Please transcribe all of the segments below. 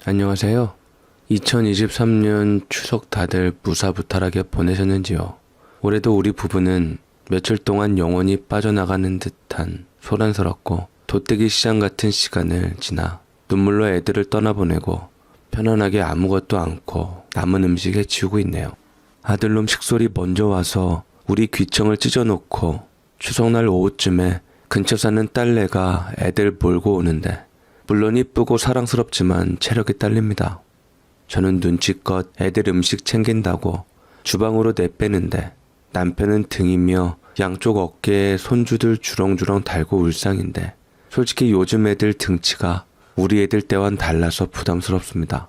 안녕하세요. 2023년 추석 다들 무사부탈하게 보내셨는지요? 올해도 우리 부부는 며칠 동안 영원히 빠져나가는 듯한 소란스럽고 돗대기 시장 같은 시간을 지나 눈물로 애들을 떠나보내고 편안하게 아무것도 않고 남은 음식 해치우고 있네요. 아들놈 식솔이 먼저 와서 우리 귀청을 찢어놓고 추석날 오후쯤에 근처 사는 딸내가 애들 몰고 오는데 물론 이쁘고 사랑스럽지만 체력이 딸립니다. 저는 눈치껏 애들 음식 챙긴다고 주방으로 내빼는데 남편은 등이며 양쪽 어깨에 손주들 주렁주렁 달고 울상인데 솔직히 요즘 애들 등치가 우리 애들 때와는 달라서 부담스럽습니다.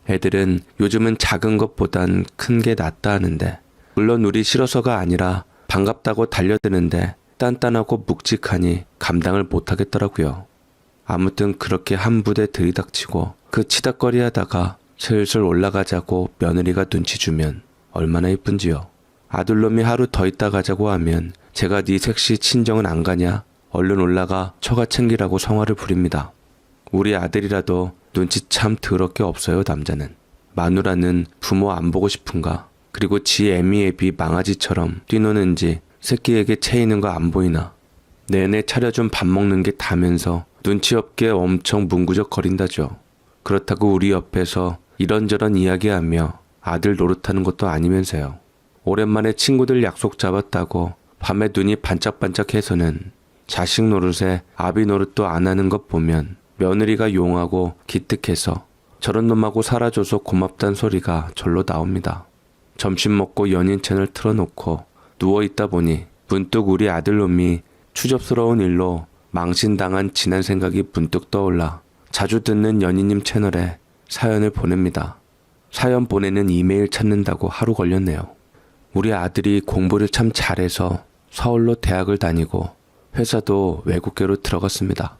애들은 요즘은 작은 것보단 큰 게 낫다 하는데 물론 우리 싫어서가 아니라 반갑다고 달려드는데 단단하고 묵직하니 감당을 못하겠더라고요. 아무튼 그렇게 한 부대 들이닥치고 그 치닥거리 하다가 슬슬 올라가자고 며느리가 눈치 주면 얼마나 이쁜지요. 아들놈이 하루 더 있다 가자고 하면 제가 네 섹시 친정은 안 가냐? 얼른 올라가 처가 챙기라고 성화를 부립니다. 우리 아들이라도 눈치 참 더럽게 없어요. 남자는. 마누라는 부모 안 보고 싶은가? 그리고 지 애미애비 망아지처럼 뛰노는지 새끼에게 채이는 거 안 보이나? 내내 차려준 밥 먹는 게 다면서 눈치 없게 엄청 문구적 거린다죠. 그렇다고 우리 옆에서 이런저런 이야기하며 아들 노릇하는 것도 아니면서요. 오랜만에 친구들 약속 잡았다고 밤에 눈이 반짝반짝해서는 자식 노릇에 아비 노릇도 안 하는 것 보면 며느리가 용하고 기특해서 저런 놈하고 살아줘서 고맙단 소리가 절로 나옵니다. 점심 먹고 연인 채널 틀어놓고 누워있다 보니 문득 우리 아들놈이 추접스러운 일로 망신당한 지난 생각이 문득 떠올라 자주 듣는 연희님 채널에 사연을 보냅니다. 사연 보내는 이메일 찾는다고 하루 걸렸네요. 우리 아들이 공부를 참 잘해서 서울로 대학을 다니고 회사도 외국계로 들어갔습니다.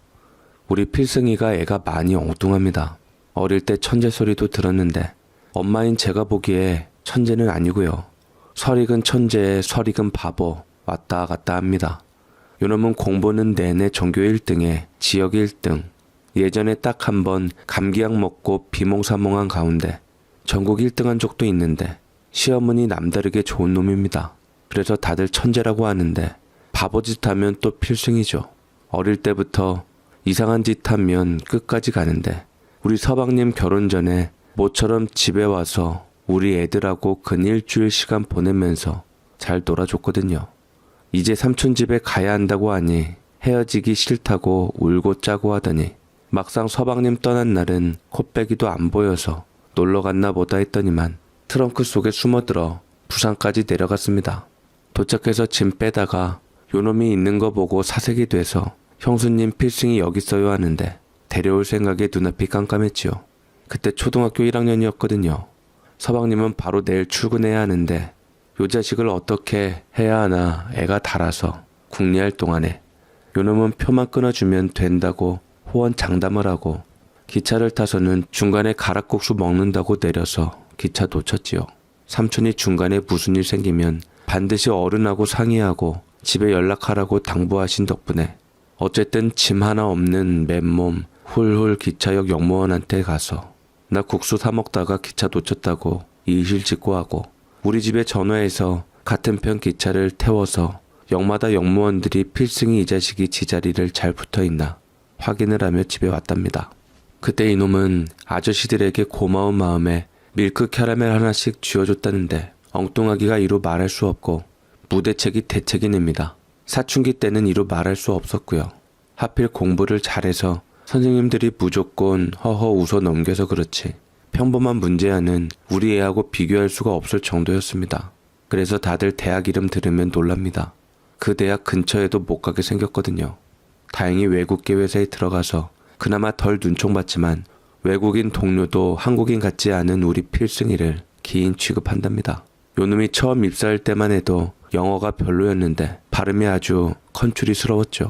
우리 필승이가 애가 많이 엉뚱합니다. 어릴 때 천재 소리도 들었는데 엄마인 제가 보기에 천재는 아니고요. 설익은 천재, 설익은 바보 왔다 갔다 합니다. 요놈은 공부는 내내 전교 1등에 지역 1등. 예전에 딱 한 번 감기약 먹고 비몽사몽한 가운데 전국 1등한 적도 있는데 시어머니 남다르게 좋은 놈입니다. 그래서 다들 천재라고 하는데 바보짓 하면 또 필승이죠. 어릴 때부터 이상한 짓 하면 끝까지 가는데 우리 서방님 결혼 전에 모처럼 집에 와서 우리 애들하고 근 일주일 시간 보내면서 잘 놀아줬거든요. 이제 삼촌 집에 가야 한다고 하니 헤어지기 싫다고 울고 짜고 하더니 막상 서방님 떠난 날은 코빼기도 안 보여서 놀러 갔나 보다 했더니만 트렁크 속에 숨어들어 부산까지 내려갔습니다. 도착해서 짐 빼다가 요놈이 있는 거 보고 사색이 돼서 형수님 필승이 여기 있어요 하는데 데려올 생각에 눈앞이 깜깜했지요. 그때 초등학교 1학년이었거든요. 서방님은 바로 내일 출근해야 하는데 요 자식을 어떻게 해야 하나 애가 달아서 궁리할 동안에 요놈은 표만 끊어주면 된다고 호언 장담을 하고 기차를 타서는 중간에 가락국수 먹는다고 내려서 기차 놓쳤지요. 삼촌이 중간에 무슨 일 생기면 반드시 어른하고 상의하고 집에 연락하라고 당부하신 덕분에 어쨌든 짐 하나 없는 맨몸 훌훌 기차역 역무원한테 가서 나 국수 사 먹다가 기차 놓쳤다고 이실 직고하고 우리 집에 전화해서 같은 편 기차를 태워서 역마다 역무원들이 필승이 이 자식이 지자리를 잘 붙어있나 확인을 하며 집에 왔답니다. 그때 이놈은 아저씨들에게 고마운 마음에 밀크 캐러멜 하나씩 쥐어줬다는데 엉뚱하기가 이루 말할 수 없고 무대책이 대책이냅니다. 사춘기 때는 이루 말할 수 없었고요. 하필 공부를 잘해서 선생님들이 무조건 허허 웃어 넘겨서 그렇지 평범한 문제와는 우리 애하고 비교할 수가 없을 정도였습니다. 그래서 다들 대학 이름 들으면 놀랍니다. 그 대학 근처에도 못 가게 생겼거든요. 다행히 외국계 회사에 들어가서 그나마 덜 눈총받지만 외국인 동료도 한국인 같지 않은 우리 필승이를 기인 취급한답니다. 요놈이 처음 입사할 때만 해도 영어가 별로였는데 발음이 아주 컨츄리스러웠죠.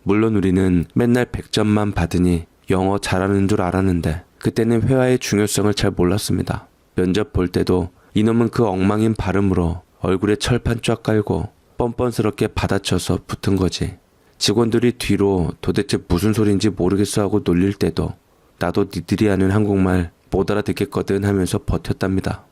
물론 우리는 맨날 100점만 받으니 영어 잘하는 줄 알았는데 그때는 회화의 중요성을 잘 몰랐습니다. 면접 볼 때도 이놈은 그 엉망인 발음으로 얼굴에 철판 쫙 깔고 뻔뻔스럽게 받아쳐서 붙은 거지. 직원들이 뒤로 도대체 무슨 소린지 모르겠어 하고 놀릴 때도 나도 니들이 하는 한국말 못 알아듣겠거든 하면서 버텼답니다.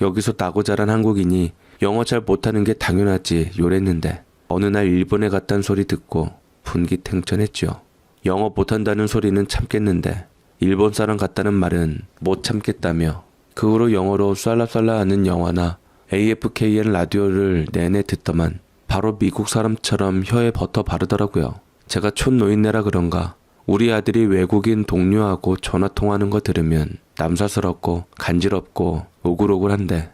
여기서 나고 자란 한국인이 영어 잘 못하는 게 당연하지 요랬는데 어느 날 일본에 갔단 소리 듣고 분기탱천했죠. 영어 못한다는 소리는 참겠는데 일본 사람 같다는 말은 못 참겠다며 그 후로 영어로 쌀라쌀라 하는 영화나 AFKN 라디오를 내내 듣더만 바로 미국 사람처럼 혀에 버터 바르더라고요. 제가 촌노인네라 그런가 우리 아들이 외국인 동료하고 전화통화하는 거 들으면 남사스럽고 간지럽고 오글오글한데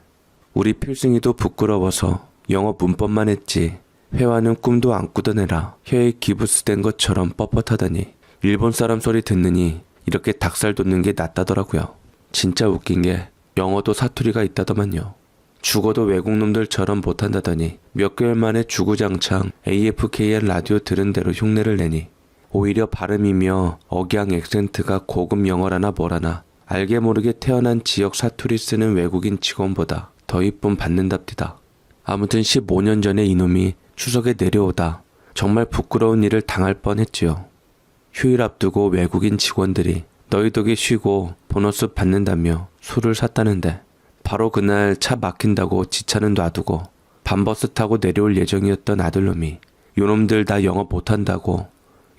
우리 필승이도 부끄러워서 영어 문법만 했지 회화는 꿈도 안 꾸던 애라 혀에 기부스된 것처럼 뻣뻣하다니 일본 사람 소리 듣느니 이렇게 닭살 돋는 게 낫다더라고요. 진짜 웃긴 게 영어도 사투리가 있다더만요. 죽어도 외국놈들처럼 못한다더니 몇 개월 만에 주구장창 AFKN 라디오 들은 대로 흉내를 내니 오히려 발음이며 억양 액센트가 고급 영어라나 뭐라나 알게 모르게 태어난 지역 사투리 쓰는 외국인 직원보다 더 이쁨 받는답디다. 아무튼 15년 전에 이놈이 추석에 내려오다 정말 부끄러운 일을 당할 뻔했지요. 휴일 앞두고 외국인 직원들이 너희 덕에 쉬고 보너스 받는다며 술을 샀다는데 바로 그날 차 막힌다고 지차는 놔두고 밤버스 타고 내려올 예정이었던 아들놈이 요놈들 다 영어 못한다고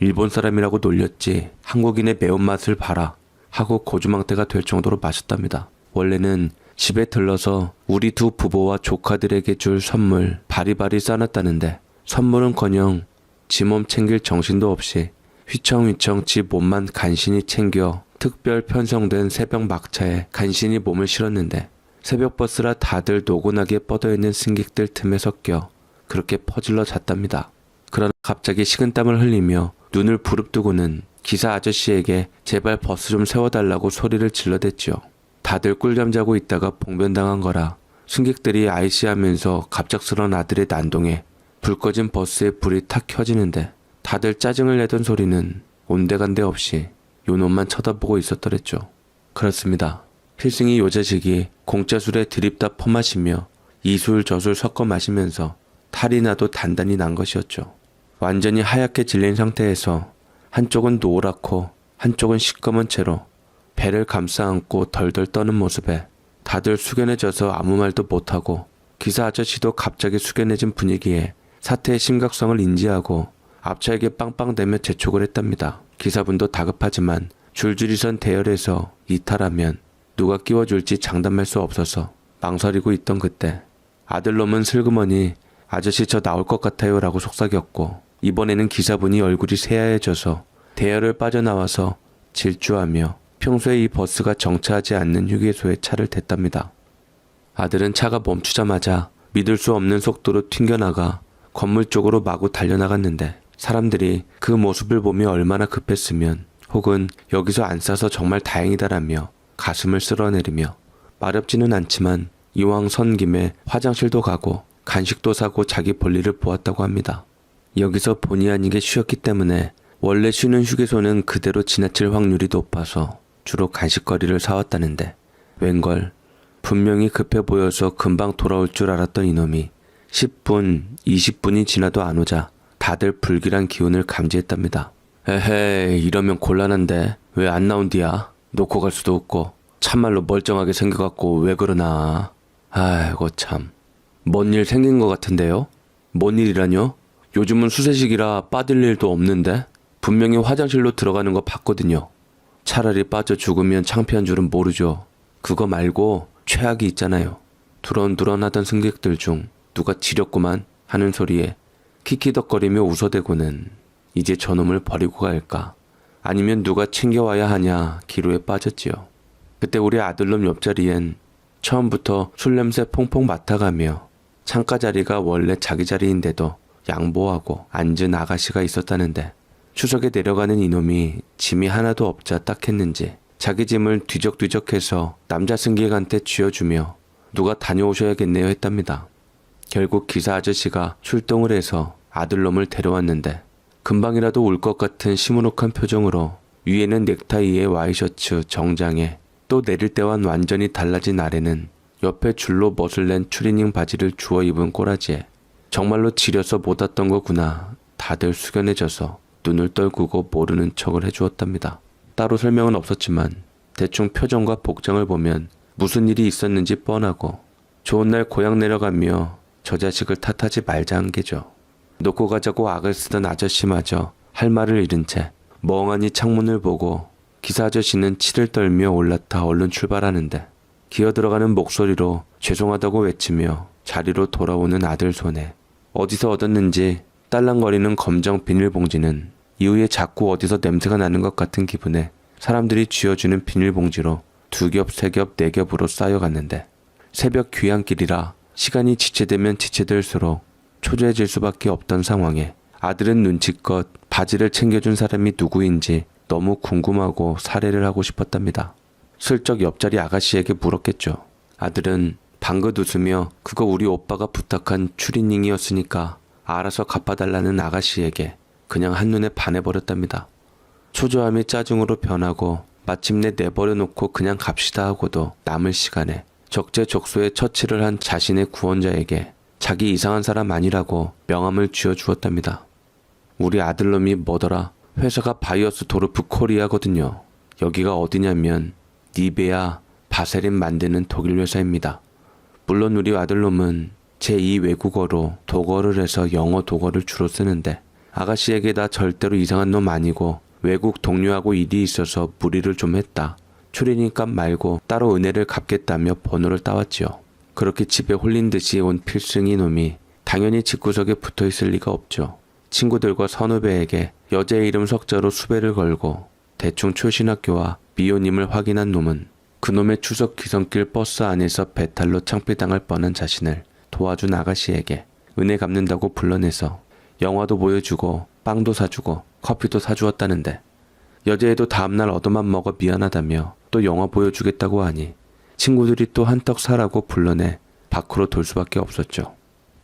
일본 사람이라고 놀렸지 한국인의 매운맛을 봐라 하고 고주망태가 될 정도로 마셨답니다. 원래는 집에 들러서 우리 두 부부와 조카들에게 줄 선물 바리바리 싸놨다는데 선물은커녕 지 몸 챙길 정신도 없이 휘청휘청 지 몸만 간신히 챙겨 특별 편성된 새벽 막차에 간신히 몸을 실었는데 새벽 버스라 다들 노곤하게 뻗어있는 승객들 틈에 섞여 그렇게 퍼질러 잤답니다. 그러나 갑자기 식은땀을 흘리며 눈을 부릅뜨고는 기사 아저씨에게 제발 버스 좀 세워달라고 소리를 질러댔지요. 다들 꿀잠 자고 있다가 봉변당한 거라 승객들이 아이씨하면서 갑작스런 아들의 난동에 불 꺼진 버스에 불이 탁 켜지는데 다들 짜증을 내던 소리는 온데간데 없이 요놈만 쳐다보고 있었더랬죠. 그렇습니다. 필승이 요 자식이 공짜 술에 드립다 퍼마시며 이술 저술 섞어 마시면서 탈이 나도 단단히 난 것이었죠. 완전히 하얗게 질린 상태에서 한쪽은 노랗고 한쪽은 시꺼먼 채로 배를 감싸 안고 덜덜 떠는 모습에 다들 숙연해져서 아무 말도 못하고 기사 아저씨도 갑자기 숙연해진 분위기에 사태의 심각성을 인지하고 앞차에게 빵빵대며 재촉을 했답니다. 기사분도 다급하지만 줄줄이 선 대열에서 이탈하면 누가 끼워줄지 장담할 수 없어서 망설이고 있던 그때 아들놈은 슬그머니 아저씨 저 나올 것 같아요 라고 속삭였고 이번에는 기사분이 얼굴이 새하얘져서 대열을 빠져나와서 질주하며 평소에 이 버스가 정차하지 않는 휴게소에 차를 댔답니다. 아들은 차가 멈추자마자 믿을 수 없는 속도로 튕겨나가 건물 쪽으로 마구 달려나갔는데 사람들이 그 모습을 보며 얼마나 급했으면 혹은 여기서 안 싸서 정말 다행이다라며 가슴을 쓸어내리며 마렵지는 않지만 이왕 선 김에 화장실도 가고 간식도 사고 자기 볼일을 보았다고 합니다. 여기서 본의 아니게 쉬었기 때문에 원래 쉬는 휴게소는 그대로 지나칠 확률이 높아서 주로 간식거리를 사왔다는데 웬걸 분명히 급해 보여서 금방 돌아올 줄 알았던 이놈이 10분, 20분이 지나도 안 오자 다들 불길한 기운을 감지했답니다. 에헤이 이러면 곤란한데 왜 안 나온디야? 놓고 갈 수도 없고 참말로 멀쩡하게 생겨갖고 왜 그러나. 아이고 참. 뭔 일 생긴 것 같은데요? 뭔 일이라뇨? 요즘은 수세식이라 빠질 일도 없는데 분명히 화장실로 들어가는 거 봤거든요. 차라리 빠져 죽으면 창피한 줄은 모르죠. 그거 말고 최악이 있잖아요. 두런두런하던 승객들 중 누가 지렸구만 하는 소리에 키키덕거리며 웃어대고는 이제 저놈을 버리고 갈까 아니면 누가 챙겨와야 하냐 기로에 빠졌지요. 그때 우리 아들놈 옆자리엔 처음부터 술 냄새 퐁퐁 맡아가며 창가 자리가 원래 자기 자리인데도 양보하고 앉은 아가씨가 있었다는데 추석에 내려가는 이놈이 짐이 하나도 없자 딱했는지 자기 짐을 뒤적뒤적해서 남자 승객한테 쥐어주며 누가 다녀오셔야겠네요 했답니다. 결국 기사 아저씨가 출동을 해서 아들놈을 데려왔는데 금방이라도 울 것 같은 시무룩한 표정으로 위에는 넥타이에 와이셔츠 정장에 또 내릴 때와는 완전히 달라진 아래는 옆에 줄로 멋을 낸 추리닝 바지를 주워 입은 꼬라지에 정말로 지려서 못 왔던 거구나. 다들 숙연해져서 눈을 떨구고 모르는 척을 해주었답니다. 따로 설명은 없었지만 대충 표정과 복장을 보면 무슨 일이 있었는지 뻔하고 좋은 날 고향 내려가며 저 자식을 탓하지 말자 한 게죠. 놓고 가자고 악을 쓰던 아저씨마저 할 말을 잃은 채 멍하니 창문을 보고 기사 아저씨는 치를 떨며 올라타 얼른 출발하는데 기어들어가는 목소리로 죄송하다고 외치며 자리로 돌아오는 아들 손에 어디서 얻었는지 딸랑거리는 검정 비닐봉지는 이후에 자꾸 어디서 냄새가 나는 것 같은 기분에 사람들이 쥐어주는 비닐봉지로 2겹, 3겹, 4겹으로 쌓여갔는데 새벽 귀향길이라 시간이 지체되면 지체될수록 초조해질 수밖에 없던 상황에 아들은 눈치껏 바지를 챙겨준 사람이 누구인지 너무 궁금하고 살해를 하고 싶었답니다. 슬쩍 옆자리 아가씨에게 물었겠죠. 아들은 방긋 웃으며 그거 우리 오빠가 부탁한 추리닝이었으니까 알아서 갚아달라는 아가씨에게 그냥 한눈에 반해버렸답니다. 초조함이 짜증으로 변하고 마침내 내버려 놓고 그냥 갑시다 하고도 남을 시간에 적재적소에 처치를 한 자신의 구원자에게 자기 이상한 사람 아니라고 명함을 쥐어주었답니다. 우리 아들놈이 뭐더라? 회사가 바이어스 도르프 코리아거든요. 여기가 어디냐면 니베아 바세린 만드는 독일 회사입니다. 물론 우리 아들놈은 제2 외국어로 독어를 해서 영어 독어를 주로 쓰는데 아가씨에게 나 절대로 이상한 놈 아니고 외국 동료하고 일이 있어서 무리를 좀 했다. 추리닝값 말고 따로 은혜를 갚겠다며 번호를 따왔지요. 그렇게 집에 홀린 듯이 온 필승이 놈이 당연히 집구석에 붙어있을 리가 없죠. 친구들과 선후배에게 여자의 이름 석자로 수배를 걸고 대충 출신학교와 미혼임을 확인한 놈은 그놈의 추석 귀성길 버스 안에서 배탈로 창피당할 뻔한 자신을 도와준 아가씨에게 은혜 갚는다고 불러내서 영화도 보여주고 빵도 사주고 커피도 사주었다는데 여자애도 다음날 얻어만 먹어 미안하다며 또 영화 보여주겠다고 하니 친구들이 또 한턱 사라고 불러내 밖으로 돌 수밖에 없었죠.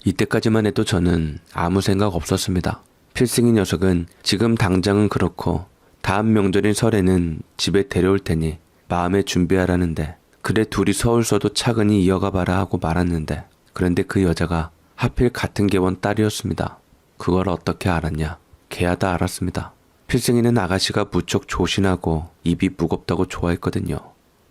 이때까지만 해도 저는 아무 생각 없었습니다. 필승이 녀석은 지금 당장은 그렇고 다음 명절인 설에는 집에 데려올 테니 마음에 준비하라는데 그래 둘이 서울서도 차근히 이어가 봐라 하고 말았는데 그런데 그 여자가 하필 같은 계원 딸이었습니다. 그걸 어떻게 알았냐? 걔야다 알았습니다. 필승이는 아가씨가 무척 조신하고 입이 무겁다고 좋아했거든요.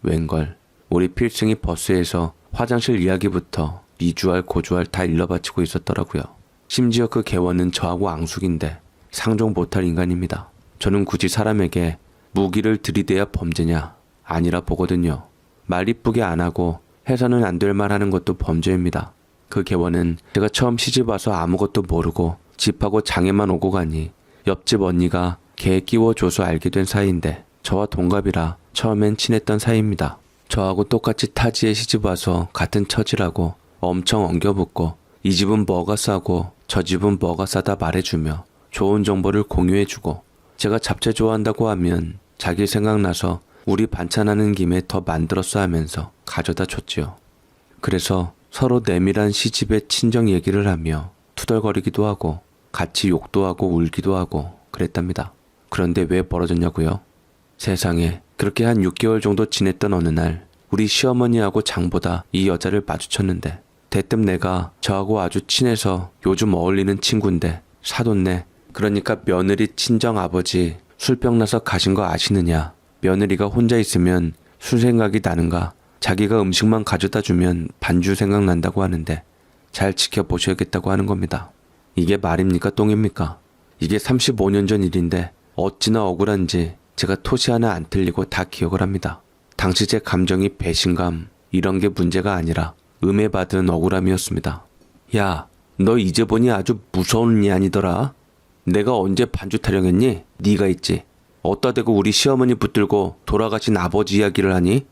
웬걸 우리 필승이 버스에서 화장실 이야기부터 미주알 고주알 다 일러바치고 있었더라고요. 심지어 그 개원은 저하고 앙숙인데 상종 못할 인간입니다. 저는 굳이 사람에게 무기를 들이대야 범죄냐? 아니라 보거든요. 말 이쁘게 안 하고 해서는 안 될 말 하는 것도 범죄입니다. 그 개원은 제가 처음 시집와서 아무것도 모르고 집하고 장에만 오고 가니 옆집 언니가 개 끼워줘서 알게 된 사이인데 저와 동갑이라 처음엔 친했던 사이입니다. 저하고 똑같이 타지에 시집와서 같은 처지라고 엄청 엉겨붙고 이 집은 뭐가 싸고 저 집은 뭐가 싸다 말해주며 좋은 정보를 공유해주고 제가 잡채 좋아한다고 하면 자기 생각나서 우리 반찬하는 김에 더 만들었어 하면서 가져다 줬지요. 그래서 서로 내밀한 시집의 친정 얘기를 하며 투덜거리기도 하고 같이 욕도 하고 울기도 하고 그랬답니다. 그런데 왜 벌어졌냐고요? 세상에 그렇게 한 6개월 정도 지냈던 어느 날 우리 시어머니하고 장보다 이 여자를 마주쳤는데 대뜸 내가 저하고 아주 친해서 요즘 어울리는 친구인데 사돈네 그러니까 며느리 친정아버지 술병 나서 가신 거 아시느냐? 며느리가 혼자 있으면 술 생각이 나는가? 자기가 음식만 가져다 주면 반주 생각난다고 하는데 잘 지켜보셔야겠다고 하는 겁니다. 이게 말입니까 똥입니까? 이게 35년 전 일인데 어찌나 억울한지 제가 토시 하나 안 틀리고 다 기억을 합니다. 당시 제 감정이 배신감 이런 게 문제가 아니라 음해받은 억울함이었습니다. 야, 너 이제 보니 아주 무서운 니 아니더라? 내가 언제 반주 타령했니? 네가 있지. 어따 대고 우리 시어머니 붙들고 돌아가신 아버지 이야기를 하니?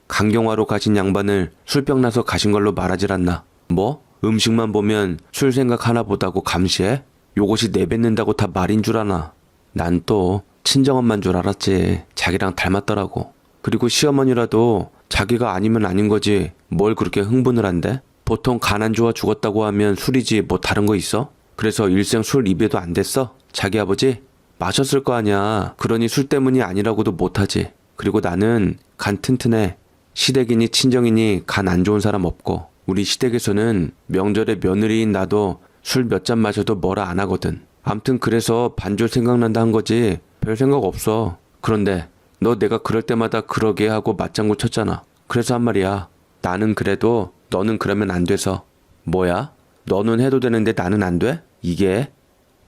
강경화로 가신 양반을 술병 나서 가신 걸로 말하질 않나? 뭐? 음식만 보면 술 생각 하나 보다고 감시해? 요것이 내뱉는다고 다 말인 줄 아나? 난 또 친정엄마인 줄 알았지. 자기랑 닮았더라고. 그리고 시어머니라도 자기가 아니면 아닌 거지 뭘 그렇게 흥분을 한대? 보통 간 안 좋아 죽었다고 하면 술이지 뭐 다른 거 있어? 그래서 일생 술 입에도 안 됐어? 자기 아버지? 마셨을 거 아니야. 그러니 술 때문이 아니라고도 못하지. 그리고 나는 간 튼튼해. 시댁이니 친정이니 간 안 좋은 사람 없고 우리 시댁에서는 명절에 며느리인 나도 술 몇 잔 마셔도 뭐라 안 하거든. 암튼 그래서 반절 생각난다 한 거지 별 생각 없어. 그런데 너 내가 그럴 때마다 그러게 하고 맞장구 쳤잖아. 그래서 한 말이야. 나는 그래도 너는 그러면 안 돼서. 뭐야? 너는 해도 되는데 나는 안 돼? 이게?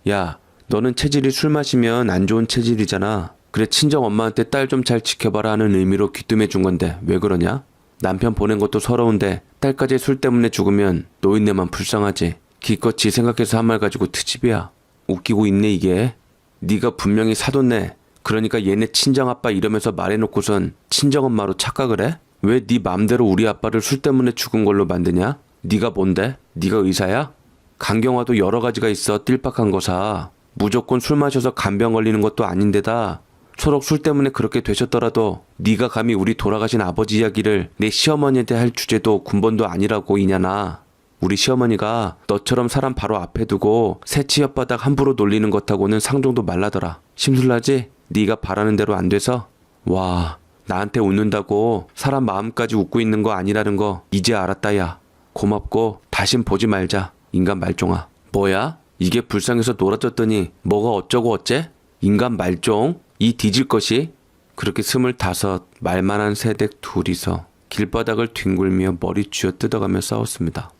야, 너는 체질이 술 마시면 안 좋은 체질이잖아. 그래 친정 엄마한테 딸 좀 잘 지켜봐라 하는 의미로 귀뜸해 준 건데 왜 그러냐? 남편 보낸 것도 서러운데 딸까지 술 때문에 죽으면 노인네만 불쌍하지. 기껏 지 생각해서 한 말 가지고 트집이야. 웃기고 있네 이게. 네가 분명히 사돈네. 그러니까 얘네 친정아빠 이러면서 말해놓고선 친정엄마로 착각을 해? 왜 네 맘대로 우리 아빠를 술 때문에 죽은 걸로 만드냐? 네가 뭔데? 네가 의사야? 간경화도 여러 가지가 있어 띨박한 거사. 무조건 술 마셔서 간병 걸리는 것도 아닌데다 초록 술 때문에 그렇게 되셨더라도 네가 감히 우리 돌아가신 아버지 이야기를 내 시어머니한테 할 주제도 군번도 아니라고 이냐나. 우리 시어머니가 너처럼 사람 바로 앞에 두고 새치 혓바닥 함부로 놀리는 것하고는 상종도 말라더라. 심술나지? 네가 바라는 대로 안 돼서? 와, 나한테 웃는다고 사람 마음까지 웃고 있는 거 아니라는 거 이제 알았다 야. 고맙고 다신 보지 말자. 인간 말종아. 뭐야? 이게 불쌍해서 놀아줬더니 뭐가 어쩌고 어째? 인간 말종? 이 뒤질 것이? 그렇게 25 말만한 새댁 둘이서 길바닥을 뒹굴며 머리 쥐어 뜯어가며 싸웠습니다.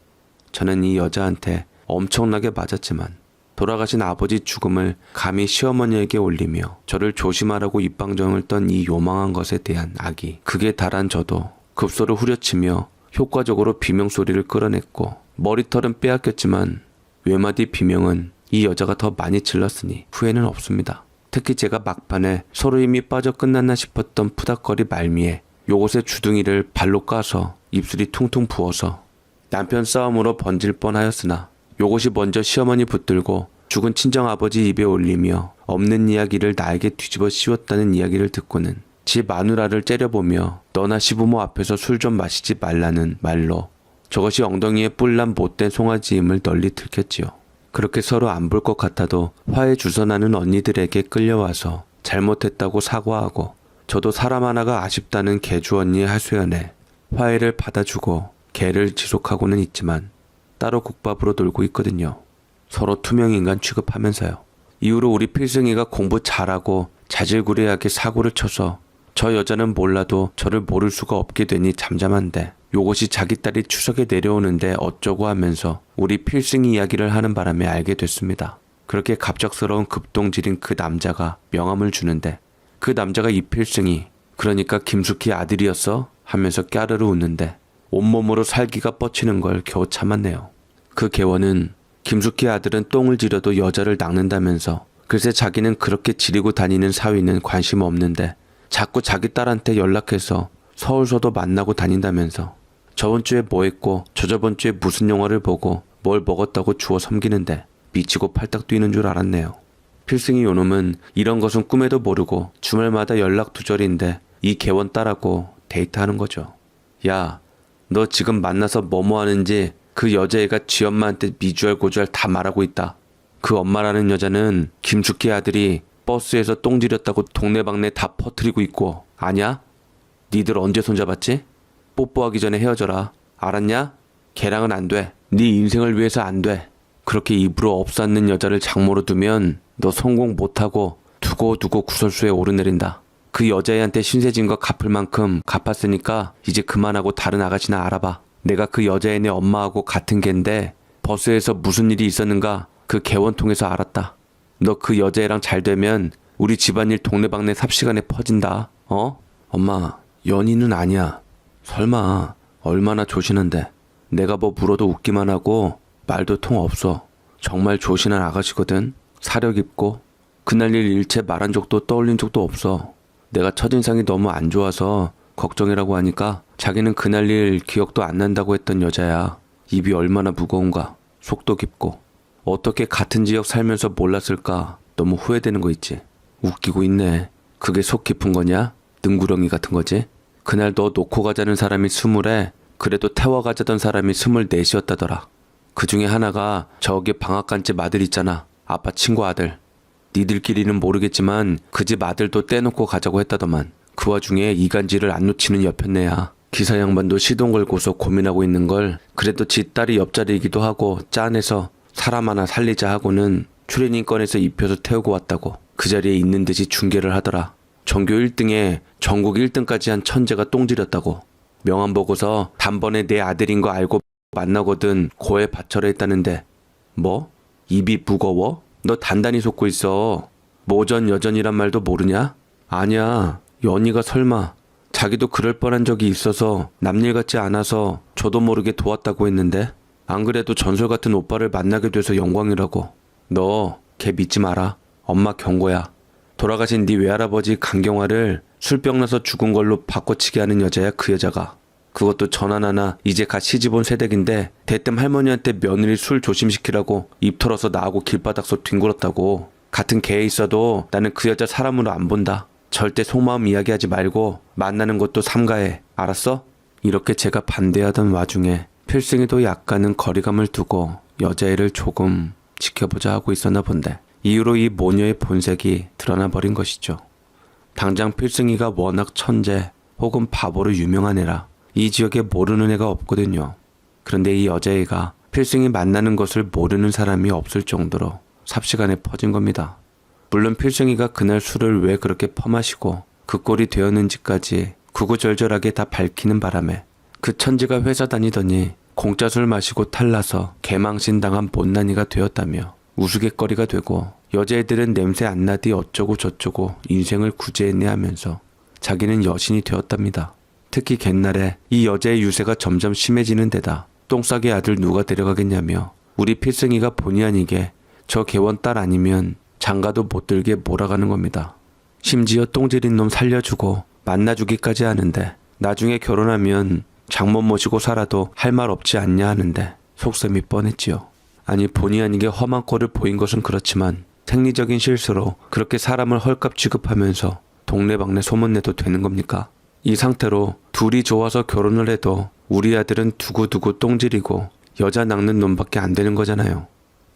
저는 이 여자한테 엄청나게 맞았지만 돌아가신 아버지 죽음을 감히 시어머니에게 올리며 저를 조심하라고 입방정을 떤 이 요망한 것에 대한 악이 극에 달한 저도 급소를 후려치며 효과적으로 비명소리를 끌어냈고 머리털은 빼앗겼지만 외마디 비명은 이 여자가 더 많이 질렀으니 후회는 없습니다. 특히 제가 막판에 서로 힘이 빠져 끝났나 싶었던 푸닥거리 말미에 요것의 주둥이를 발로 까서 입술이 퉁퉁 부어서 남편 싸움으로 번질 뻔하였으나 요것이 먼저 시어머니 붙들고 죽은 친정아버지 입에 올리며 없는 이야기를 나에게 뒤집어 씌웠다는 이야기를 듣고는 지 마누라를 째려보며 너나 시부모 앞에서 술 좀 마시지 말라는 말로 저것이 엉덩이에 뿔난 못된 송아지임을 널리 들켰지요. 그렇게 서로 안 볼 것 같아도 화해 주선하는 언니들에게 끌려와서 잘못했다고 사과하고 저도 사람 하나가 아쉽다는 개주 언니의 하소연에 화해를 받아주고 개를 지속하고는 있지만 따로 국밥으로 놀고 있거든요. 서로 투명인간 취급하면서요. 이후로 우리 필승이가 공부 잘하고 자질구레하게 사고를 쳐서 저 여자는 몰라도 저를 모를 수가 없게 되니 잠잠한데 요것이 자기 딸이 추석에 내려오는데 어쩌고 하면서 우리 필승이 이야기를 하는 바람에 알게 됐습니다. 그렇게 갑작스러운 급동질인 그 남자가 명함을 주는데 그 남자가 이 필승이 그러니까 김숙희 아들이었어? 하면서 까르르 웃는데 온몸으로 살기가 뻗치는 걸 겨우 참았네요. 그 개원은 김숙희 아들은 똥을 지려도 여자를 낚는다면서 글쎄 자기는 그렇게 지리고 다니는 사위는 관심 없는데 자꾸 자기 딸한테 연락해서 서울서도 만나고 다닌다면서 저번 주에 뭐 했고 저저번 주에 무슨 영화를 보고 뭘 먹었다고 주워 섬기는데 미치고 팔딱 뛰는 줄 알았네요. 필승이 요놈은 이런 것은 꿈에도 모르고 주말마다 연락 두절인데 이 개원 딸하고 데이트하는 거죠. 야, 너 지금 만나서 뭐뭐 하는지 그 여자애가 지 엄마한테 미주알 고주알 다 말하고 있다. 그 엄마라는 여자는 김숙희 아들이 버스에서 똥 지렸다고 동네방네 다 퍼뜨리고 있고 아냐? 니들 언제 손잡았지? 뽀뽀하기 전에 헤어져라. 알았냐? 걔랑은 안 돼. 네 인생을 위해서 안 돼. 그렇게 입으로 없삼는 여자를 장모로 두면 너 성공 못하고 두고두고 구설수에 오르내린다. 그 여자애한테 신세진 거 갚을 만큼 갚았으니까 이제 그만하고 다른 아가씨나 알아봐. 내가 그 여자애네 엄마하고 같은 갠데 버스에서 무슨 일이 있었는가 그 개원 통해서 알았다. 너 그 여자애랑 잘 되면 우리 집안일 동네방네 삽시간에 퍼진다. 어? 엄마, 연인은 아니야. 설마 얼마나 조신한데. 내가 뭐 물어도 웃기만 하고 말도 통 없어. 정말 조신한 아가씨거든. 사려 깊고 그날 일 일체 말한 적도 떠올린 적도 없어. 내가 첫인상이 너무 안 좋아서 걱정이라고 하니까 자기는 그날 일 기억도 안 난다고 했던 여자야. 입이 얼마나 무거운가. 속도 깊고. 어떻게 같은 지역 살면서 몰랐을까. 너무 후회되는 거 있지. 웃기고 있네. 그게 속 깊은 거냐? 능구렁이 같은 거지. 그날 너 놓고 가자는 사람이 20에 그래도 태워가자던 사람이 24이었다더라. 그 중에 하나가 저기 방앗간집 아들 있잖아. 아빠 친구 아들. 니들끼리는 모르겠지만 그 집 아들도 떼놓고 가자고 했다더만. 그 와중에 이간질을 안 놓치는 여편네야. 기사 양반도 시동 걸고서 고민하고 있는 걸 그래도 지 딸이 옆자리이기도 하고 짠해서 사람 하나 살리자 하고는 추리닝 꺼내서 입혀서 태우고 왔다고. 그 자리에 있는 듯이 중계를 하더라. 전교 1등에 전국 1등까지 한 천재가 똥지렸다고. 명함 보고서 단번에 내 아들인 거 알고 만나거든 고해 바쳐라 했다는데 뭐? 입이 무거워? 너 단단히 속고 있어. 모전 여전이란 말도 모르냐? 아니야. 연희가 설마 자기도 그럴 뻔한 적이 있어서 남일 같지 않아서 저도 모르게 도왔다고 했는데 안 그래도 전설 같은 오빠를 만나게 돼서 영광이라고. 너 걔 믿지 마라. 엄마 경고야. 돌아가신 네 외할아버지 강경화를 술병 나서 죽은 걸로 바꿔치기 하는 여자야 그 여자가. 그것도 전화 하나 이제 갓 시집온 새댁인데 대뜸 할머니한테 며느리 술 조심시키라고 입 털어서 나하고 길바닥서 뒹굴었다고. 같은 개에 있어도 나는 그 여자 사람으로 안 본다. 절대 속마음 이야기하지 말고 만나는 것도 삼가해. 알았어? 이렇게 제가 반대하던 와중에 필승이도 약간은 거리감을 두고 여자애를 조금 지켜보자 하고 있었나 본데 이후로 이 모녀의 본색이 드러나 버린 것이죠. 당장 필승이가 워낙 천재 혹은 바보로 유명한 애라 이 지역에 모르는 애가 없거든요. 그런데 이 여자애가 필승이 만나는 것을 모르는 사람이 없을 정도로 삽시간에 퍼진 겁니다. 물론 필승이가 그날 술을 왜 그렇게 퍼마시고 그 꼴이 되었는지까지 구구절절하게 다 밝히는 바람에 그 천지가 회사 다니더니 공짜 술 마시고 탈나서 개망신당한 못난이가 되었다며 우스갯거리가 되고 여자애들은 냄새 안 나디 어쩌고 저쩌고 인생을 구제했네 하면서 자기는 여신이 되었답니다. 특히 갯날에 이 여자의 유세가 점점 심해지는 데다 똥싸개 아들 누가 데려가겠냐며 우리 필승이가 본의 아니게 저 개원 딸 아니면 장가도 못 들게 몰아가는 겁니다. 심지어 똥지린 놈 살려주고 만나주기까지 하는데 나중에 결혼하면 장모 모시고 살아도 할 말 없지 않냐 하는데 속셈이 뻔했지요. 아니 본의 아니게 험한 꼴을 보인 것은 그렇지만 생리적인 실수로 그렇게 사람을 헐값 취급하면서 동네방네 소문내도 되는 겁니까? 이 상태로 둘이 좋아서 결혼을 해도 우리 아들은 두고두고 똥지리고 여자 낚는 놈밖에 안 되는 거잖아요.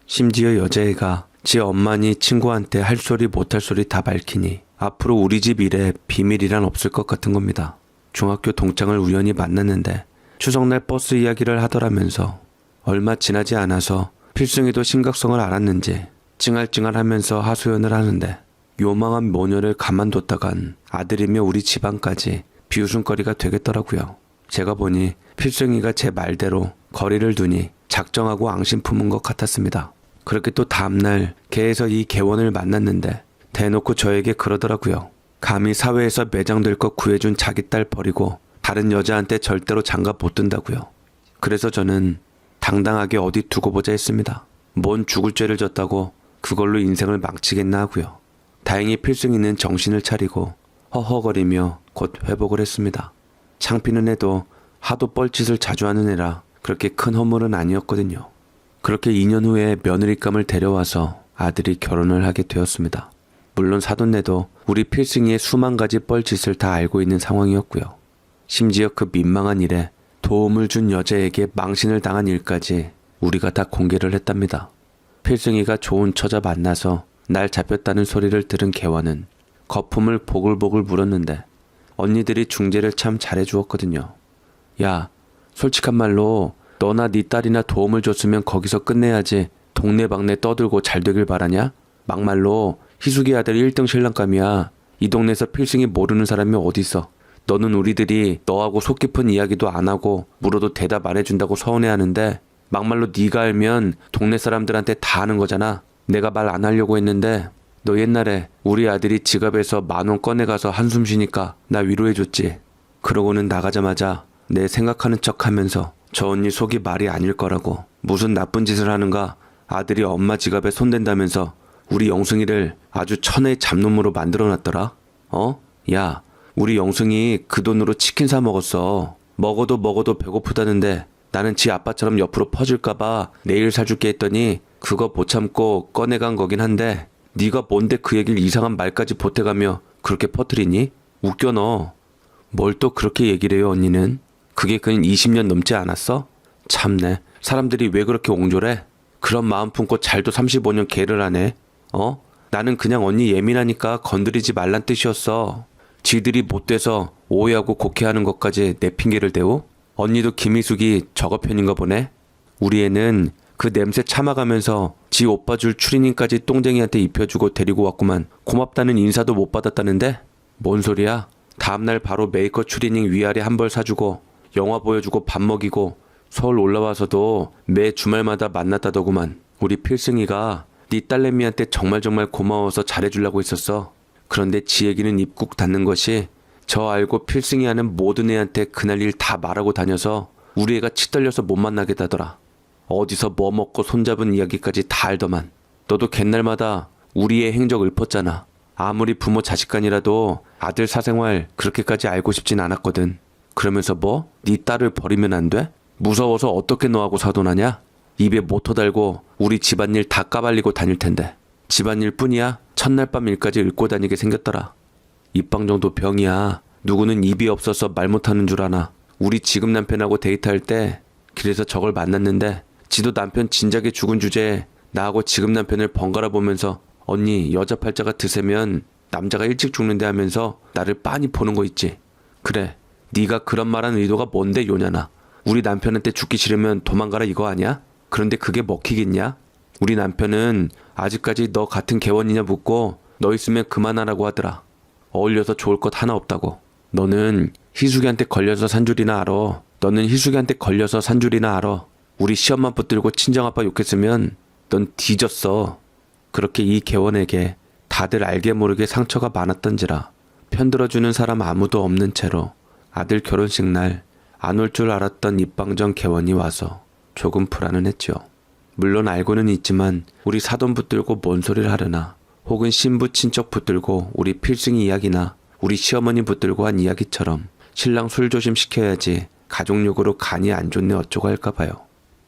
심지어 여자애가 지 엄마니 친구한테 할 소리 못할 소리 다 밝히니 앞으로 우리 집 일에 비밀이란 없을 것 같은 겁니다. 중학교 동창을 우연히 만났는데 추석날 버스 이야기를 하더라면서 얼마 지나지 않아서 필승이도 심각성을 알았는지 찡알찡알하면서 하소연을 하는데 요망한 모녀를 가만뒀다간 아들이며 우리 집안까지 비웃음거리가 되겠더라고요. 제가 보니 필승이가 제 말대로 거리를 두니 작정하고 앙심 품은 것 같았습니다. 그렇게 또 다음날 개에서 이 개원을 만났는데 대놓고 저에게 그러더라고요. 감히 사회에서 매장될 것 구해준 자기 딸 버리고 다른 여자한테 절대로 장가 못 든다고요. 그래서 저는 당당하게 어디 두고 보자 했습니다. 뭔 죽을 죄를 졌다고 그걸로 인생을 망치겠나 하고요. 다행히 필승이는 정신을 차리고 허허거리며 곧 회복을 했습니다. 창피는 해도 하도 뻘짓을 자주 하는 애라 그렇게 큰 허물은 아니었거든요. 그렇게 2년 후에 며느리감을 데려와서 아들이 결혼을 하게 되었습니다. 물론 사돈네도 우리 필승이의 수만 가지 뻘짓을 다 알고 있는 상황이었고요. 심지어 그 민망한 일에 도움을 준 여자에게 망신을 당한 일까지 우리가 다 공개를 했답니다. 필승이가 좋은 처자 만나서 날 잡혔다는 소리를 들은 개화는 거품을 보글보글 물었는데 언니들이 중재를 참 잘해주었거든요. 야, 솔직한 말로 너나 네 딸이나 도움을 줬으면 거기서 끝내야지 동네방네 떠들고 잘 되길 바라냐? 막말로 희숙이 아들 1등 신랑감이야. 이 동네에서 필승이 모르는 사람이 어딨어. 너는 우리들이 너하고 속 깊은 이야기도 안 하고 물어도 대답 안 해준다고 서운해하는데 막말로 네가 알면 동네 사람들한테 다 아는 거잖아. 내가 말 안 하려고 했는데 너 옛날에 우리 아들이 지갑에서 10,000원 꺼내가서 한숨 쉬니까 나 위로해줬지. 그러고는 나가자마자 내 생각하는 척하면서 저 언니 속이 말이 아닐 거라고 무슨 나쁜 짓을 하는가 아들이 엄마 지갑에 손댄다면서 우리 영승이를 아주 천의 잡놈으로 만들어놨더라. 야, 우리 영승이 그 돈으로 치킨 사 먹었어. 먹어도 배고프다는데 나는 지 아빠처럼 옆으로 퍼질까봐 내일 사줄게 했더니 그거 못 참고 꺼내간 거긴 한데 네가 뭔데 그 얘기를 이상한 말까지 보태가며 그렇게 퍼뜨리니? 웃겨 너. 뭘 또 그렇게 얘기를 해요 언니는? 그게 근 20년 넘지 않았어? 참네. 사람들이 왜 그렇게 옹졸해? 그런 마음 품고 잘도 35년 개를 하네. 나는 그냥 언니 예민하니까 건드리지 말란 뜻이었어. 지들이 못돼서 오해하고 곡해하는 것까지 내 핑계를 대고? 언니도 김희숙이 저거 편인가 보네? 우리 애는 그 냄새 참아가면서 지 오빠 줄 추리닝까지 똥쟁이한테 입혀주고 데리고 왔구만. 고맙다는 인사도 못 받았다는데? 뭔 소리야? 다음날 바로 메이커 추리닝 위아래 한 벌 사주고 영화 보여주고 밥 먹이고 서울 올라와서도 매 주말마다 만났다더구만. 우리 필승이가 네 딸내미한테 정말 고마워서 잘해주려고 했었어. 그런데 지 얘기는 입국 닫는 것이 저 알고 필승이 하는 모든 애한테 그날 일 다 말하고 다녀서 우리 애가 치떨려서 못 만나겠다더라. 어디서 뭐 먹고 손잡은 이야기까지 다 알더만. 너도 갯날마다 우리 애 행적 읊었잖아. 아무리 부모 자식간이라도 아들 사생활 그렇게까지 알고 싶진 않았거든. 그러면서 뭐? 네 딸을 버리면 안 돼? 무서워서 어떻게 너하고 사돈하냐? 입에 모터 달고 우리 집안일 다 까발리고 다닐 텐데. 집안일 뿐이야? 첫날 밤 일까지 읊고 다니게 생겼더라. 입방 정도 병이야. 누구는 입이 없어서 말 못하는 줄 아나. 우리 지금 남편하고 데이트할 때 길에서 저걸 만났는데 지도 남편 진작에 죽은 주제에 나하고 지금 남편을 번갈아 보면서 언니 여자 팔자가 드세면 남자가 일찍 죽는데 하면서 나를 빤히 보는 거 있지. 그래 네가 그런 말한 의도가 뭔데 요냐나. 우리 남편한테 죽기 싫으면 도망가라 이거 아니야? 그런데 그게 먹히겠냐? 우리 남편은 아직까지 너 같은 개원이냐 묻고 너 있으면 그만하라고 하더라. 어울려서 좋을 것 하나 없다고. 너는 희숙이한테 걸려서 산 줄이나 알아. 너는 희숙이한테 걸려서 산 줄이나 알아. 우리 시엄마 붙들고 친정아빠 욕했으면 넌 뒤졌어. 그렇게 이 개원에게 다들 알게 모르게 상처가 많았던지라 편들어주는 사람 아무도 없는 채로 아들 결혼식 날 안 올 줄 알았던 입방정 개원이 와서 조금 불안은 했죠. 물론 알고는 있지만 우리 사돈 붙들고 뭔 소리를 하려나. 혹은 신부 친척 붙들고 우리 필승이 이야기나 우리 시어머니 붙들고 한 이야기처럼 신랑 술 조심시켜야지 가족욕으로 간이 안 좋네 어쩌고 할까 봐요.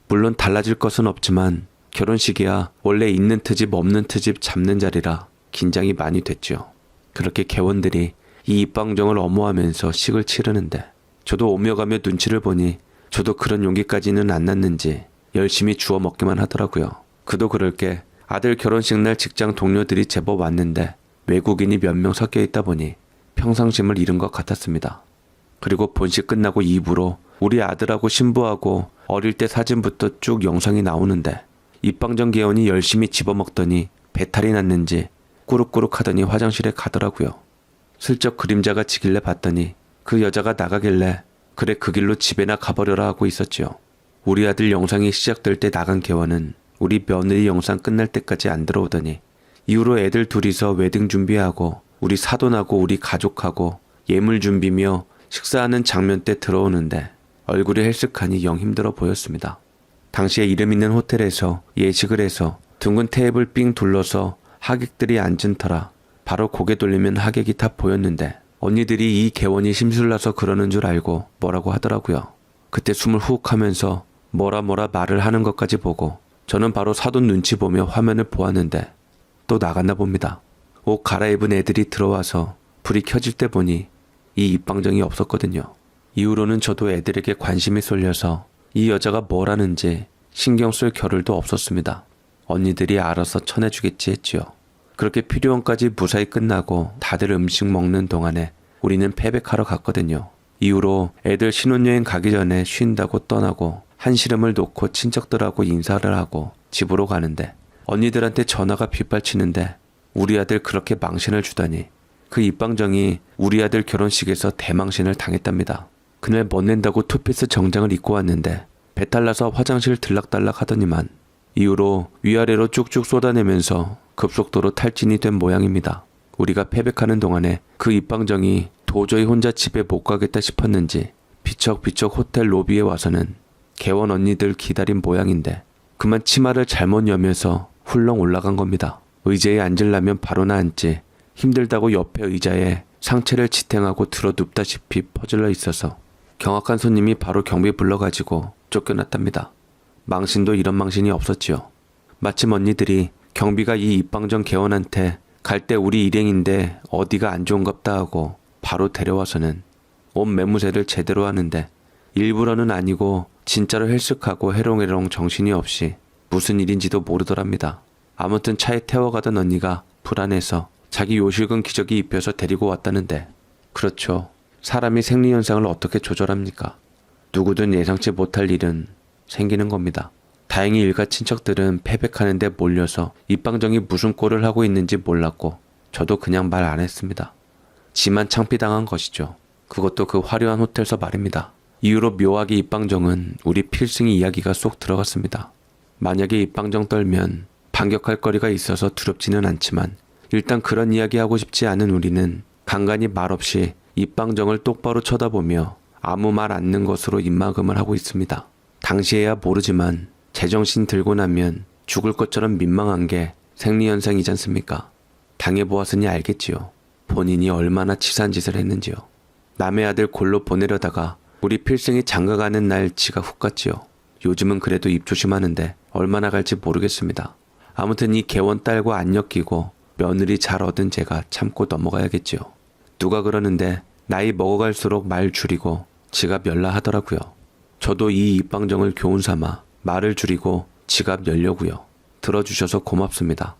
물론 달라질 것은 없지만 결혼식이야 원래 있는 트집 없는 트집 잡는 자리라 긴장이 많이 됐죠. 그렇게 개원들이 이 입방정을 엄호하면서 식을 치르는데 저도 오며 가며 눈치를 보니 저도 그런 용기까지는 안 났는지 열심히 주워 먹기만 하더라고요. 그도 그럴 게 아들 결혼식 날 직장 동료들이 제법 왔는데 외국인이 몇 명 섞여 있다 보니 평상심을 잃은 것 같았습니다. 그리고 본식 끝나고 2부로 우리 아들하고 신부하고 어릴 때 사진부터 쭉 영상이 나오는데 입방정 개원이 열심히 집어먹더니 배탈이 났는지 꾸룩꾸룩 하더니 화장실에 가더라고요. 슬쩍 그림자가 지길래 봤더니 그 여자가 나가길래 그래 그 길로 집에나 가버려라 하고 있었지요. 우리 아들 영상이 시작될 때 나간 개원은 우리 며느리 영상 끝날 때까지 안 들어오더니 이후로 애들 둘이서 웨딩 준비하고 우리 사돈하고 우리 가족하고 예물 준비며 식사하는 장면 때 들어오는데 얼굴이 헬쓱하니 영 힘들어 보였습니다. 당시에 이름 있는 호텔에서 예식을 해서 둥근 테이블 삥 둘러서 하객들이 앉은 터라 바로 고개 돌리면 하객이 다 보였는데 언니들이 이 개원이 심술나서 그러는 줄 알고 뭐라고 하더라고요. 그때 숨을 훅 하면서 뭐라 말을 하는 것까지 보고 저는 바로 사돈 눈치 보며 화면을 보았는데 또 나갔나 봅니다. 옷 갈아입은 애들이 들어와서 불이 켜질 때 보니 이 입방정이 없었거든요. 이후로는 저도 애들에게 관심이 쏠려서 이 여자가 뭘 하는지 신경 쓸 겨를도 없었습니다. 언니들이 알아서 쳐내주겠지 했지요. 그렇게 필요원까지 무사히 끝나고 다들 음식 먹는 동안에 우리는 패백하러 갔거든요. 이후로 애들 신혼여행 가기 전에 쉰다고 떠나고 한시름을 놓고 친척들하고 인사를 하고 집으로 가는데 언니들한테 전화가 빗발치는데 우리 아들 그렇게 망신을 주다니. 그 입방정이 우리 아들 결혼식에서 대망신을 당했답니다. 그날 멋낸다고 투피스 정장을 입고 왔는데 배탈나서 화장실 들락달락 하더니만 이후로 위아래로 쭉쭉 쏟아내면서 급속도로 탈진이 된 모양입니다. 우리가 패백하는 동안에 그 입방정이 도저히 혼자 집에 못 가겠다 싶었는지 비척비척 호텔 로비에 와서는 개원 언니들 기다린 모양인데 그만 치마를 잘못 여며서 훌렁 올라간 겁니다. 의자에 앉으려면 바로나 앉지 힘들다고 옆에 의자에 상체를 지탱하고 들어 눕다시피 퍼질러 있어서 경악한 손님이 바로 경비 불러가지고 쫓겨났답니다. 망신도 이런 망신이 없었지요. 마침 언니들이 경비가 이 입방정 개원한테 갈 때 우리 일행인데 어디가 안 좋은갑다 하고 바로 데려와서는 옷 매무새를 제대로 하는데 일부러는 아니고 진짜로 헬쓱하고 해롱해롱 정신이 없이 무슨 일인지도 모르더랍니다. 아무튼 차에 태워가던 언니가 불안해서 자기 요실금 기저귀 입혀서 데리고 왔다는데 그렇죠. 사람이 생리현상을 어떻게 조절합니까? 누구든 예상치 못할 일은 생기는 겁니다. 다행히 일가 친척들은 패백하는데 몰려서 입방정이 무슨 꼴을 하고 있는지 몰랐고 저도 그냥 말 안 했습니다. 지만 창피당한 것이죠. 그것도 그 화려한 호텔에서 말입니다. 이후로 묘하게 입방정은 우리 필승이 이야기가 쏙 들어갔습니다. 만약에 입방정 떨면 반격할 거리가 있어서 두렵지는 않지만 일단 그런 이야기하고 싶지 않은 우리는 간간히 말없이 입방정을 똑바로 쳐다보며 아무 말 않는 것으로 입막음을 하고 있습니다. 당시에야 모르지만 제정신 들고 나면 죽을 것처럼 민망한 게 생리현상이지 않습니까? 당해보았으니 알겠지요. 본인이 얼마나 치사한 짓을 했는지요. 남의 아들 골로 보내려다가 우리 필승이 장가가는 날 지가 훅 갔지요. 요즘은 그래도 입 조심하는데 얼마나 갈지 모르겠습니다. 아무튼 이 개원 딸과 안 엮이고 며느리 잘 얻은 제가 참고 넘어가야겠지요. 누가 그러는데 나이 먹어갈수록 말 줄이고 지갑 열라 하더라고요. 저도 이 입방정을 교훈 삼아 말을 줄이고 지갑 열려고요. 들어주셔서 고맙습니다.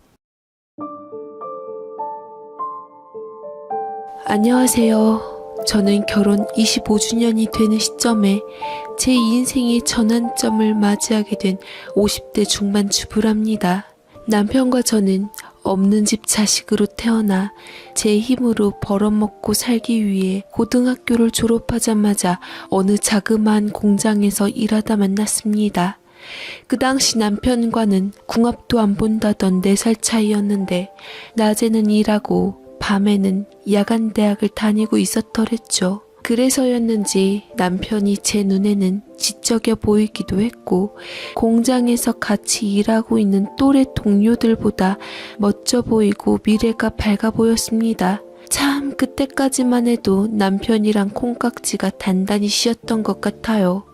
안녕하세요. 저는 결혼 25주년이 되는 시점에 제 인생의 전환점을 맞이하게 된 50대 중반 주부랍니다. 남편과 저는 없는 집 자식으로 태어나 제 힘으로 벌어먹고 살기 위해 고등학교를 졸업하자마자 어느 자그마한 공장에서 일하다 만났습니다. 그 당시 남편과는 궁합도 안 본다던 4살 차이였는데 낮에는 일하고 밤에는 야간 대학을 다니고 있었더랬죠. 그래서였는지 남편이 제 눈에는 지적여 보이기도 했고 공장에서 같이 일하고 있는 또래 동료들보다 멋져 보이고 미래가 밝아 보였습니다. 참 그때까지만 해도 남편이랑 콩깍지가 단단히 씌었던 것 같아요.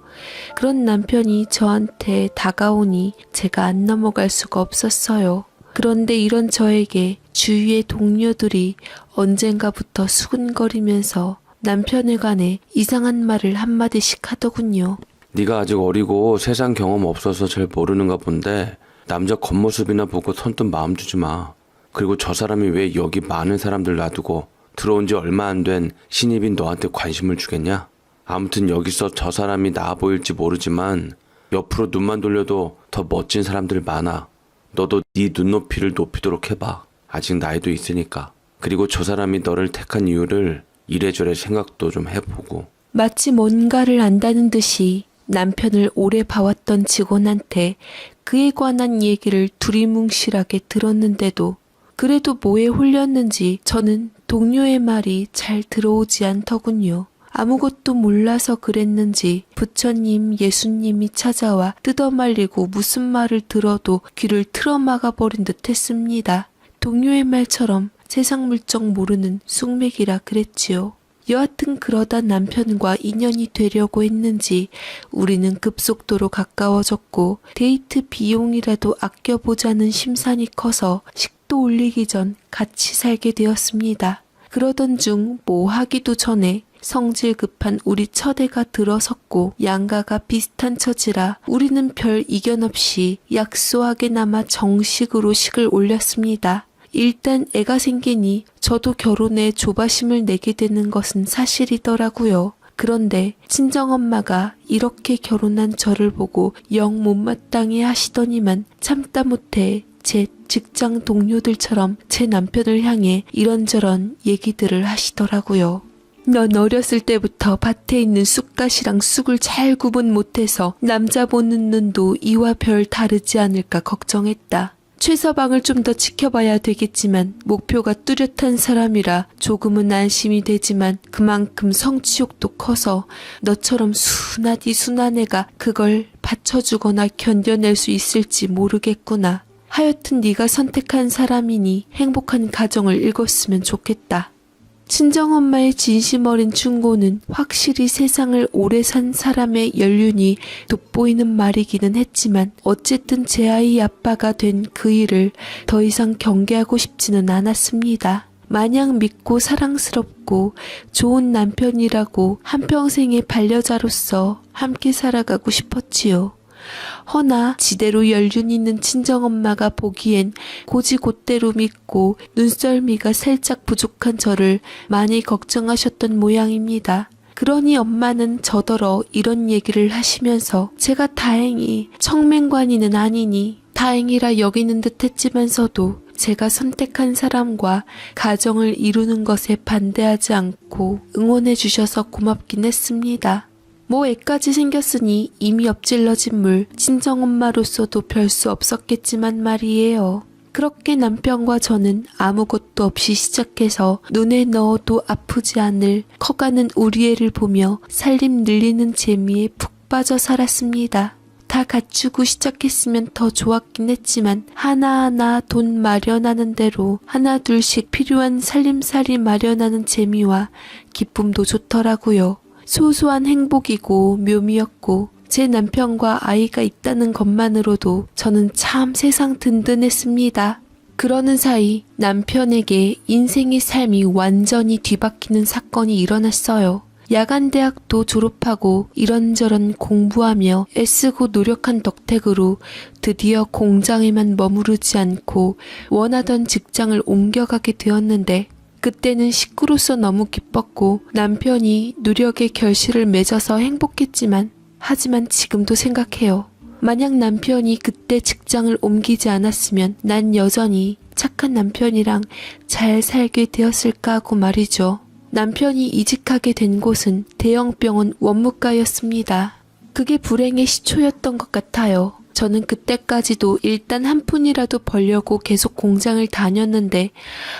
그런 남편이 저한테 다가오니 제가 안 넘어갈 수가 없었어요. 그런데 이런 저에게 주위의 동료들이 언젠가부터 수근거리면서 남편에 관해 이상한 말을 한마디씩 하더군요. 네가 아직 어리고 세상 경험 없어서 잘 모르는가 본데 남자 겉모습이나 보고 선뜻 마음 주지 마. 그리고 저 사람이 왜 여기 많은 사람들 놔두고 들어온 지 얼마 안 된 신입인 너한테 관심을 주겠냐? 아무튼 여기서 저 사람이 나아 보일지 모르지만 옆으로 눈만 돌려도 더 멋진 사람들 많아. 너도 네 눈높이를 높이도록 해봐. 아직 나이도 있으니까. 그리고 저 사람이 너를 택한 이유를 이래저래 생각도 좀 해보고. 마치 뭔가를 안다는 듯이 남편을 오래 봐왔던 직원한테 그에 관한 얘기를 두리뭉실하게 들었는데도 그래도 뭐에 홀렸는지 저는 동료의 말이 잘 들어오지 않더군요. 아무것도 몰라서 그랬는지 부처님, 예수님이 찾아와 뜯어말리고 무슨 말을 들어도 귀를 틀어막아 버린 듯 했습니다. 동료의 말처럼 세상 물정 모르는 쑥맥이라 그랬지요. 여하튼 그러다 남편과 인연이 되려고 했는지 우리는 급속도로 가까워졌고 데이트 비용이라도 아껴보자는 심산이 커서 식도 올리기 전 같이 살게 되었습니다. 그러던 중 뭐 하기도 전에 성질 급한 우리 처대가 들어섰고 양가가 비슷한 처지라 우리는 별 이견 없이 약소하게나마 정식으로 식을 올렸습니다. 일단 애가 생기니 저도 결혼에 조바심을 내게 되는 것은 사실이더라고요. 그런데 친정엄마가 이렇게 결혼한 저를 보고 영 못마땅해 하시더니만 참다 못해 제 직장 동료들처럼 제 남편을 향해 이런저런 얘기들을 하시더라고요. 넌 어렸을 때부터 밭에 있는 쑥갓이랑 쑥을 잘 구분 못해서 남자 보는 눈도 이와 별 다르지 않을까 걱정했다. 최서방을 좀 더 지켜봐야 되겠지만 목표가 뚜렷한 사람이라 조금은 안심이 되지만 그만큼 성취욕도 커서 너처럼 순하디 순한 애가 그걸 받쳐주거나 견뎌낼 수 있을지 모르겠구나. 하여튼 네가 선택한 사람이니 행복한 가정을 이뤘으면 좋겠다. 친정엄마의 진심 어린 충고는 확실히 세상을 오래 산 사람의 연륜이 돋보이는 말이기는 했지만 어쨌든 제 아이 아빠가 된 그 일을 더 이상 경계하고 싶지는 않았습니다. 마냥 믿고 사랑스럽고 좋은 남편이라고 한평생의 반려자로서 함께 살아가고 싶었지요. 허나 지대로 연륜 있는 친정엄마가 보기엔 고지곧대로 믿고 눈썰미가 살짝 부족한 저를 많이 걱정하셨던 모양입니다. 그러니 엄마는 저더러 이런 얘기를 하시면서 제가 다행히 청맹관이는 아니니 다행이라 여기는 듯 했지만서도 제가 선택한 사람과 가정을 이루는 것에 반대하지 않고 응원해 주셔서 고맙긴 했습니다. 뭐 애까지 생겼으니 이미 엎질러진 물, 친정엄마로서도 별 수 없었겠지만 말이에요. 그렇게 남편과 저는 아무것도 없이 시작해서 눈에 넣어도 아프지 않을 커가는 우리 애를 보며 살림 늘리는 재미에 푹 빠져 살았습니다. 다 갖추고 시작했으면 더 좋았긴 했지만 하나하나 돈 마련하는 대로 하나둘씩 필요한 살림살이 마련하는 재미와 기쁨도 좋더라고요. 소소한 행복이고 묘미였고 제 남편과 아이가 있다는 것만으로도 저는 참 세상 든든했습니다. 그러는 사이 남편에게 인생의 삶이 완전히 뒤바뀌는 사건이 일어났어요. 야간대학도 졸업하고 이런저런 공부하며 애쓰고 노력한 덕택으로 드디어 공장에만 머무르지 않고 원하던 직장을 옮겨가게 되었는데 그때는 식구로서 너무 기뻤고 남편이 노력의 결실을 맺어서 행복했지만 하지만 지금도 생각해요. 만약 남편이 그때 직장을 옮기지 않았으면 난 여전히 착한 남편이랑 잘 살게 되었을까 하고 말이죠. 남편이 이직하게 된 곳은 대형병원 원무과였습니다. 그게 불행의 시초였던 것 같아요. 저는 그때까지도 일단 한 푼이라도 벌려고 계속 공장을 다녔는데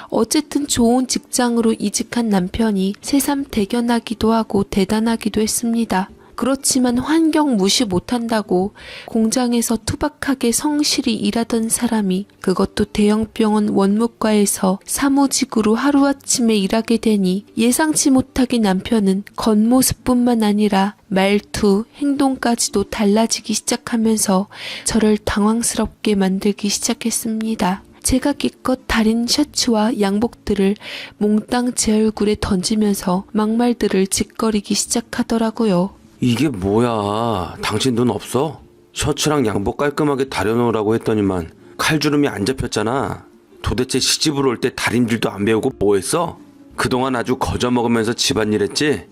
어쨌든 좋은 직장으로 이직한 남편이 새삼 대견하기도 하고 대단하기도 했습니다. 그렇지만 환경 무시 못한다고 공장에서 투박하게 성실히 일하던 사람이 그것도 대형병원 원무과에서 사무직으로 하루아침에 일하게 되니 예상치 못하게 남편은 겉모습뿐만 아니라 말투, 행동까지도 달라지기 시작하면서 저를 당황스럽게 만들기 시작했습니다. 제가 기껏 다린 셔츠와 양복들을 몽땅 제 얼굴에 던지면서 막말들을 짓거리기 시작하더라고요. 이게 뭐야? 당신 눈 없어? 셔츠랑 양복 깔끔하게 다려놓으라고 했더니만 칼주름이 안 잡혔잖아. 도대체 시집을 올 때 다림질도 안 배우고 뭐 했어? 그동안 아주 거저먹으면서 집안일 했지?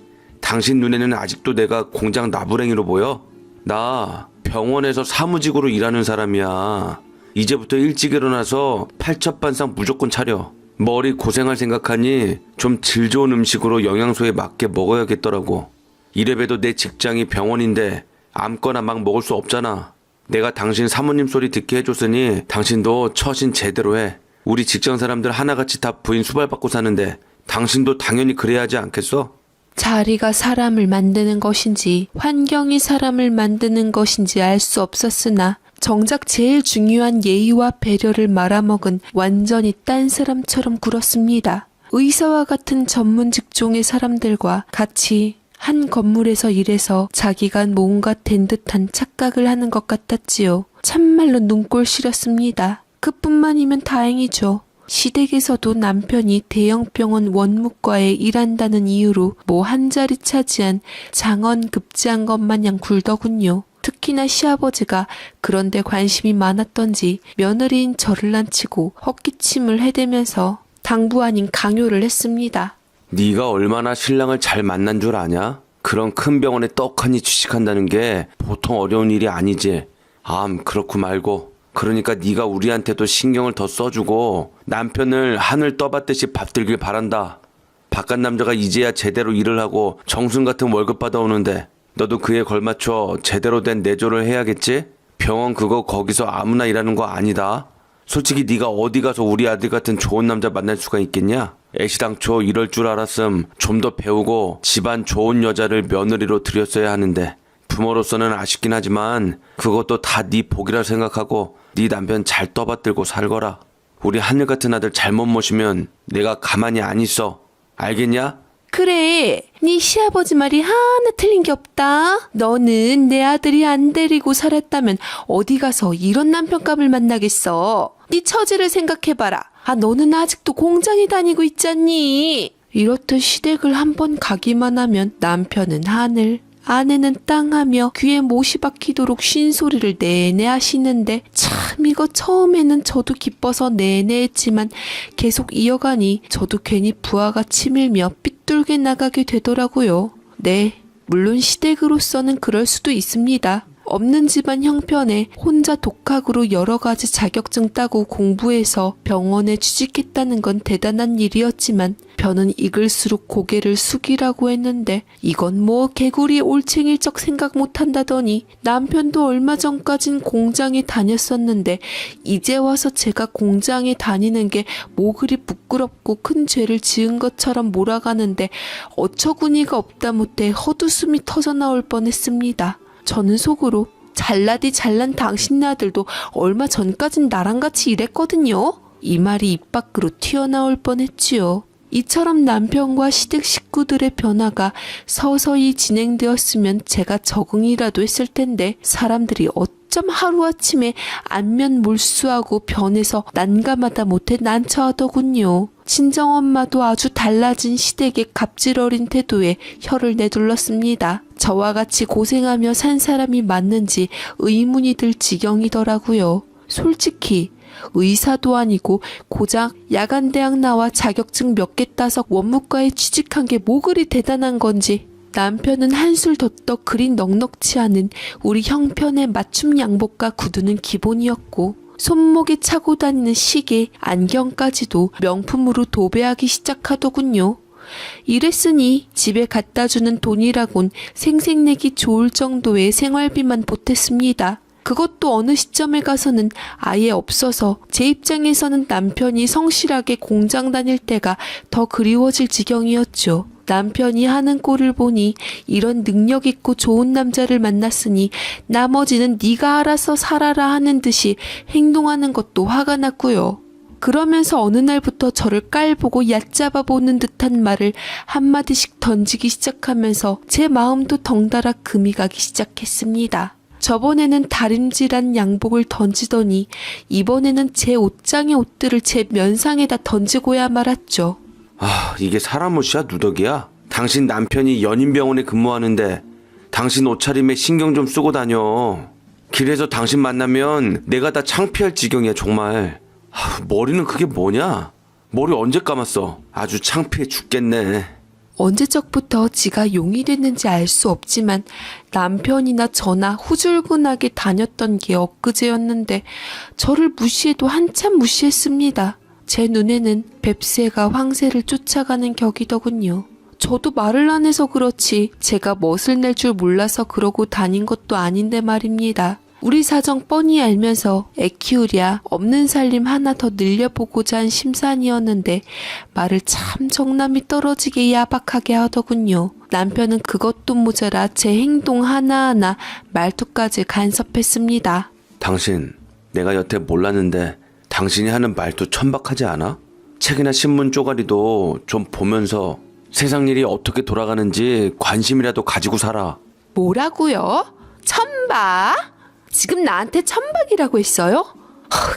당신 눈에는 아직도 내가 공장 나부랭이로 보여? 나 병원에서 사무직으로 일하는 사람이야. 이제부터 일찍 일어나서 팔첩반상 무조건 차려. 머리 고생할 생각하니 좀 질 좋은 음식으로 영양소에 맞게 먹어야겠더라고. 이래봬도 내 직장이 병원인데 아무거나 막 먹을 수 없잖아. 내가 당신 사모님 소리 듣게 해줬으니 당신도 처신 제대로 해. 우리 직장 사람들 하나같이 다 부인 수발받고 사는데 당신도 당연히 그래야 하지 않겠어? 자리가 사람을 만드는 것인지 환경이 사람을 만드는 것인지 알 수 없었으나 정작 제일 중요한 예의와 배려를 말아먹은 완전히 딴 사람처럼 굴었습니다. 의사와 같은 전문 직종의 사람들과 같이 한 건물에서 일해서 자기가 뭔가 된 듯한 착각을 하는 것 같았지요. 참말로 눈꼴 시렸습니다. 그뿐만이면 다행이죠. 시댁에서도 남편이 대형병원 원무과에 일한다는 이유로 뭐 한 자리 차지한 장원 급제한 것 마냥 굴더군요. 특히나 시아버지가 그런데 관심이 많았던지 며느리인 저를 난치고 헛기침을 해대면서 당부 아닌 강요를 했습니다. 네가 얼마나 신랑을 잘 만난 줄 아냐? 그런 큰 병원에 떡하니 취직한다는 게 보통 어려운 일이 아니지. 그렇고 말고. 그러니까 네가 우리한테도 신경을 더 써주고 남편을 하늘 떠받듯이 밥들길 바란다. 바깥 남자가 이제야 제대로 일을 하고 정순 같은 월급 받아오는데 너도 그에 걸맞춰 제대로 된 내조를 해야겠지? 병원 그거 거기서 아무나 일하는 거 아니다. 솔직히 네가 어디 가서 우리 아들 같은 좋은 남자 만날 수가 있겠냐? 애시당초 이럴 줄 알았음 좀 더 배우고 집안 좋은 여자를 며느리로 들였어야 하는데 부모로서는 아쉽긴 하지만 그것도 다 네 복이라 생각하고 네 남편 잘 떠받들고 살거라. 우리 하늘 같은 아들 잘못 모시면 내가 가만히 안 있어. 알겠냐? 그래, 네 시아버지 말이 하나 틀린 게 없다. 너는 내 아들이 안 데리고 살았다면 어디 가서 이런 남편감을 만나겠어. 네 처지를 생각해봐라. 너는 아직도 공장에 다니고 있잖니. 이렇듯 시댁을 한번 가기만 하면 남편은 하늘, 아내는 땅 하며 귀에 못이 박히도록 쉰소리를 내내 하시는데 참 이거 처음에는 저도 기뻐서 내내 했지만 계속 이어가니 저도 괜히 부하가 치밀며 삐뚤게 나가게 되더라고요. 네, 물론 시댁으로서는 그럴 수도 있습니다. 없는 집안 형편에 혼자 독학으로 여러 가지 자격증 따고 공부해서 병원에 취직했다는 건 대단한 일이었지만 저는 익을수록 고개를 숙이라고 했는데 이건 뭐 개구리 올챙일적 생각 못한다더니 남편도 얼마 전까진 공장에 다녔었는데 이제 와서 제가 공장에 다니는 게 뭐 그리 부끄럽고 큰 죄를 지은 것처럼 몰아가는데 어처구니가 없다 못해 헛웃음이 터져나올 뻔했습니다. 저는 속으로 잘나디 잘난 당신네 아들도 얼마 전까진 나랑 같이 일했거든요. 이 말이 입 밖으로 튀어나올 뻔했지요. 이처럼 남편과 시댁 식구들의 변화가 서서히 진행되었으면 제가 적응이라도 했을 텐데 사람들이 어쩜 하루아침에 안면 몰수하고 변해서 난감하다 못해 난처하더군요. 친정엄마도 아주 달라진 시댁의 갑질어린 태도에 혀를 내둘렀습니다. 저와 같이 고생하며 산 사람이 맞는지 의문이 들 지경이더라고요. 솔직히 의사도 아니고 고작 야간대학 나와 자격증 몇 개 따서 원무과에 취직한 게 뭐 그리 대단한 건지 남편은 한술 덧떡 그리 넉넉치 않은 우리 형편의 맞춤 양복과 구두는 기본이었고 손목에 차고 다니는 시계, 안경까지도 명품으로 도배하기 시작하더군요. 이랬으니 집에 갖다주는 돈이라곤 생색내기 좋을 정도의 생활비만 보탰습니다. 그것도 어느 시점에 가서는 아예 없어서 제 입장에서는 남편이 성실하게 공장 다닐 때가 더 그리워질 지경이었죠. 남편이 하는 꼴을 보니 이런 능력 있고 좋은 남자를 만났으니 나머지는 네가 알아서 살아라 하는 듯이 행동하는 것도 화가 났고요. 그러면서 어느 날부터 저를 깔보고 얕잡아 보는 듯한 말을 한마디씩 던지기 시작하면서 제 마음도 덩달아 금이 가기 시작했습니다. 저번에는 다림질한 양복을 던지더니 이번에는 제 옷장의 옷들을 제 면상에다 던지고야 말았죠. 아, 이게 사람 옷이야 누더기야? 당신 남편이 연인병원에 근무하는데 당신 옷차림에 신경 좀 쓰고 다녀. 길에서 당신 만나면 내가 다 창피할 지경이야 정말. 머리는 그게 뭐냐? 머리 언제 감았어? 아주 창피해 죽겠네. 언제적부터 지가 용이 됐는지 알 수 없지만 남편이나 저나 후줄근하게 다녔던 게 엊그제였는데 저를 무시해도 한참 무시했습니다. 제 눈에는 뱁새가 황새를 쫓아가는 격이더군요. 저도 말을 안 해서 그렇지 제가 멋을 낼 줄 몰라서 그러고 다닌 것도 아닌데 말입니다. 우리 사정 뻔히 알면서 애 키우랴 없는 살림 하나 더 늘려보고자 한 심산이었는데 말을 참 정남이 떨어지게 야박하게 하더군요. 남편은 그것도 모자라 제 행동 하나하나 말투까지 간섭했습니다. 당신, 내가 여태 몰랐는데 당신이 하는 말도 천박하지 않아? 책이나 신문 쪼가리도 좀 보면서 세상 일이 어떻게 돌아가는지 관심이라도 가지고 살아. 뭐라고요? 천박? 지금 나한테 천박이라고 했어요?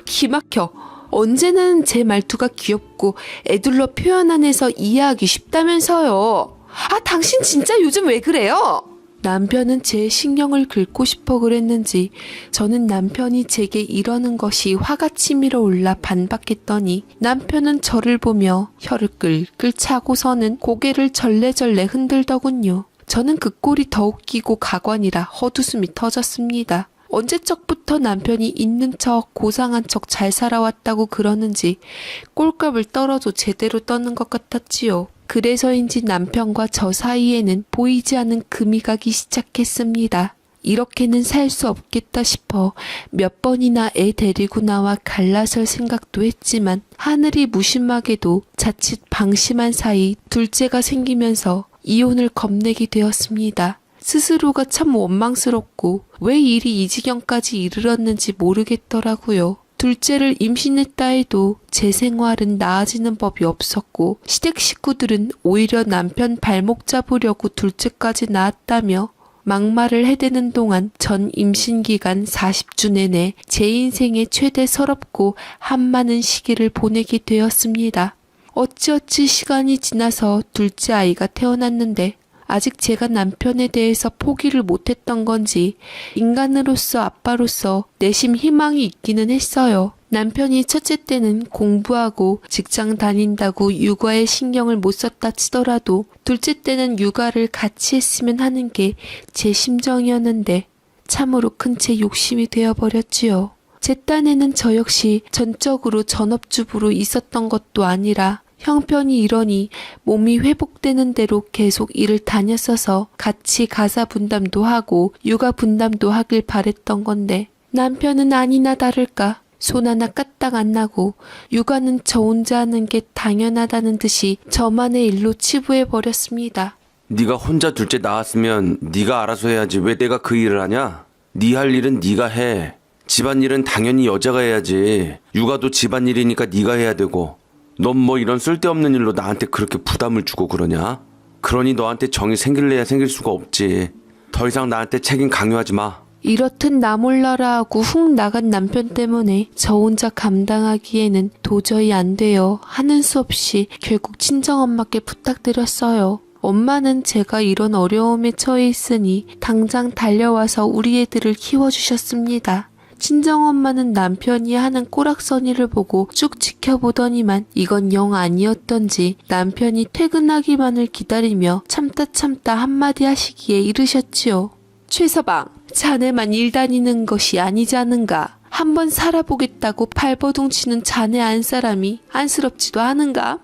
기막혀. 언제는 제 말투가 귀엽고 애둘러 표현 안에서 이해하기 쉽다면서요. 당신 진짜 요즘 왜 그래요? 남편은 제 신경을 긁고 싶어 그랬는지 저는 남편이 제게 이러는 것이 화가 치밀어 올라 반박했더니 남편은 저를 보며 혀를 끌끌 차고서는 고개를 절레절레 흔들더군요. 저는 그 꼴이 더욱 끼고 가관이라 헛웃음이 터졌습니다. 언제적부터 남편이 있는 척 고상한 척 잘 살아왔다고 그러는지 꼴값을 떨어도 제대로 떠는 것 같았지요. 그래서인지 남편과 저 사이에는 보이지 않는 금이 가기 시작했습니다. 이렇게는 살 수 없겠다 싶어 몇 번이나 애 데리고 나와 갈라설 생각도 했지만 하늘이 무심하게도 자칫 방심한 사이 둘째가 생기면서 이혼을 겁내게 되었습니다. 스스로가 참 원망스럽고 왜 일이 이 지경까지 이르렀는지 모르겠더라고요. 둘째를 임신했다 해도 제 생활은 나아지는 법이 없었고 시댁 식구들은 오히려 남편 발목 잡으려고 둘째까지 낳았다며 막말을 해대는 동안 전 임신기간 40주 내내 제 인생의 최대 서럽고 한많은 시기를 보내게 되었습니다. 어찌어찌 시간이 지나서 둘째 아이가 태어났는데 아직 제가 남편에 대해서 포기를 못했던 건지 인간으로서 아빠로서 내심 희망이 있기는 했어요. 남편이 첫째 때는 공부하고 직장 다닌다고 육아에 신경을 못 썼다 치더라도 둘째 때는 육아를 같이 했으면 하는 게 제 심정이었는데 참으로 큰 채 욕심이 되어버렸지요. 제 딴에는 저 역시 전적으로 전업주부로 있었던 것도 아니라 형편이 이러니 몸이 회복되는 대로 계속 일을 다녔어서 같이 가사 분담도 하고 육아 분담도 하길 바랬던 건데 남편은 아니나 다를까 손 하나 까딱 안 나고 육아는 저 혼자 하는 게 당연하다는 듯이 저만의 일로 치부해버렸습니다. 네가 혼자 둘째 낳았으면 네가 알아서 해야지 왜 내가 그 일을 하냐? 네 할 일은 네가 해. 집안일은 당연히 여자가 해야지. 육아도 집안일이니까 네가 해야 되고. 넌 뭐 이런 쓸데없는 일로 나한테 그렇게 부담을 주고 그러냐? 그러니 너한테 정이 생길래야 생길 수가 없지. 더 이상 나한테 책임 강요하지 마. 이렇듯 나 몰라라 하고 훅 나간 남편 때문에 저 혼자 감당하기에는 도저히 안 돼요. 하는 수 없이 결국 친정엄마께 부탁드렸어요. 엄마는 제가 이런 어려움에 처해 있으니 당장 달려와서 우리 애들을 키워주셨습니다. 친정엄마는 남편이 하는 꼬락서니를 보고 쭉 지켜보더니만 이건 영 아니었던지 남편이 퇴근하기만을 기다리며 참다 한마디 하시기에 이르셨지요. 최서방, 자네만 일 다니는 것이 아니자는가? 한번 살아보겠다고 발버둥치는 자네 안 사람이 안쓰럽지도 않은가?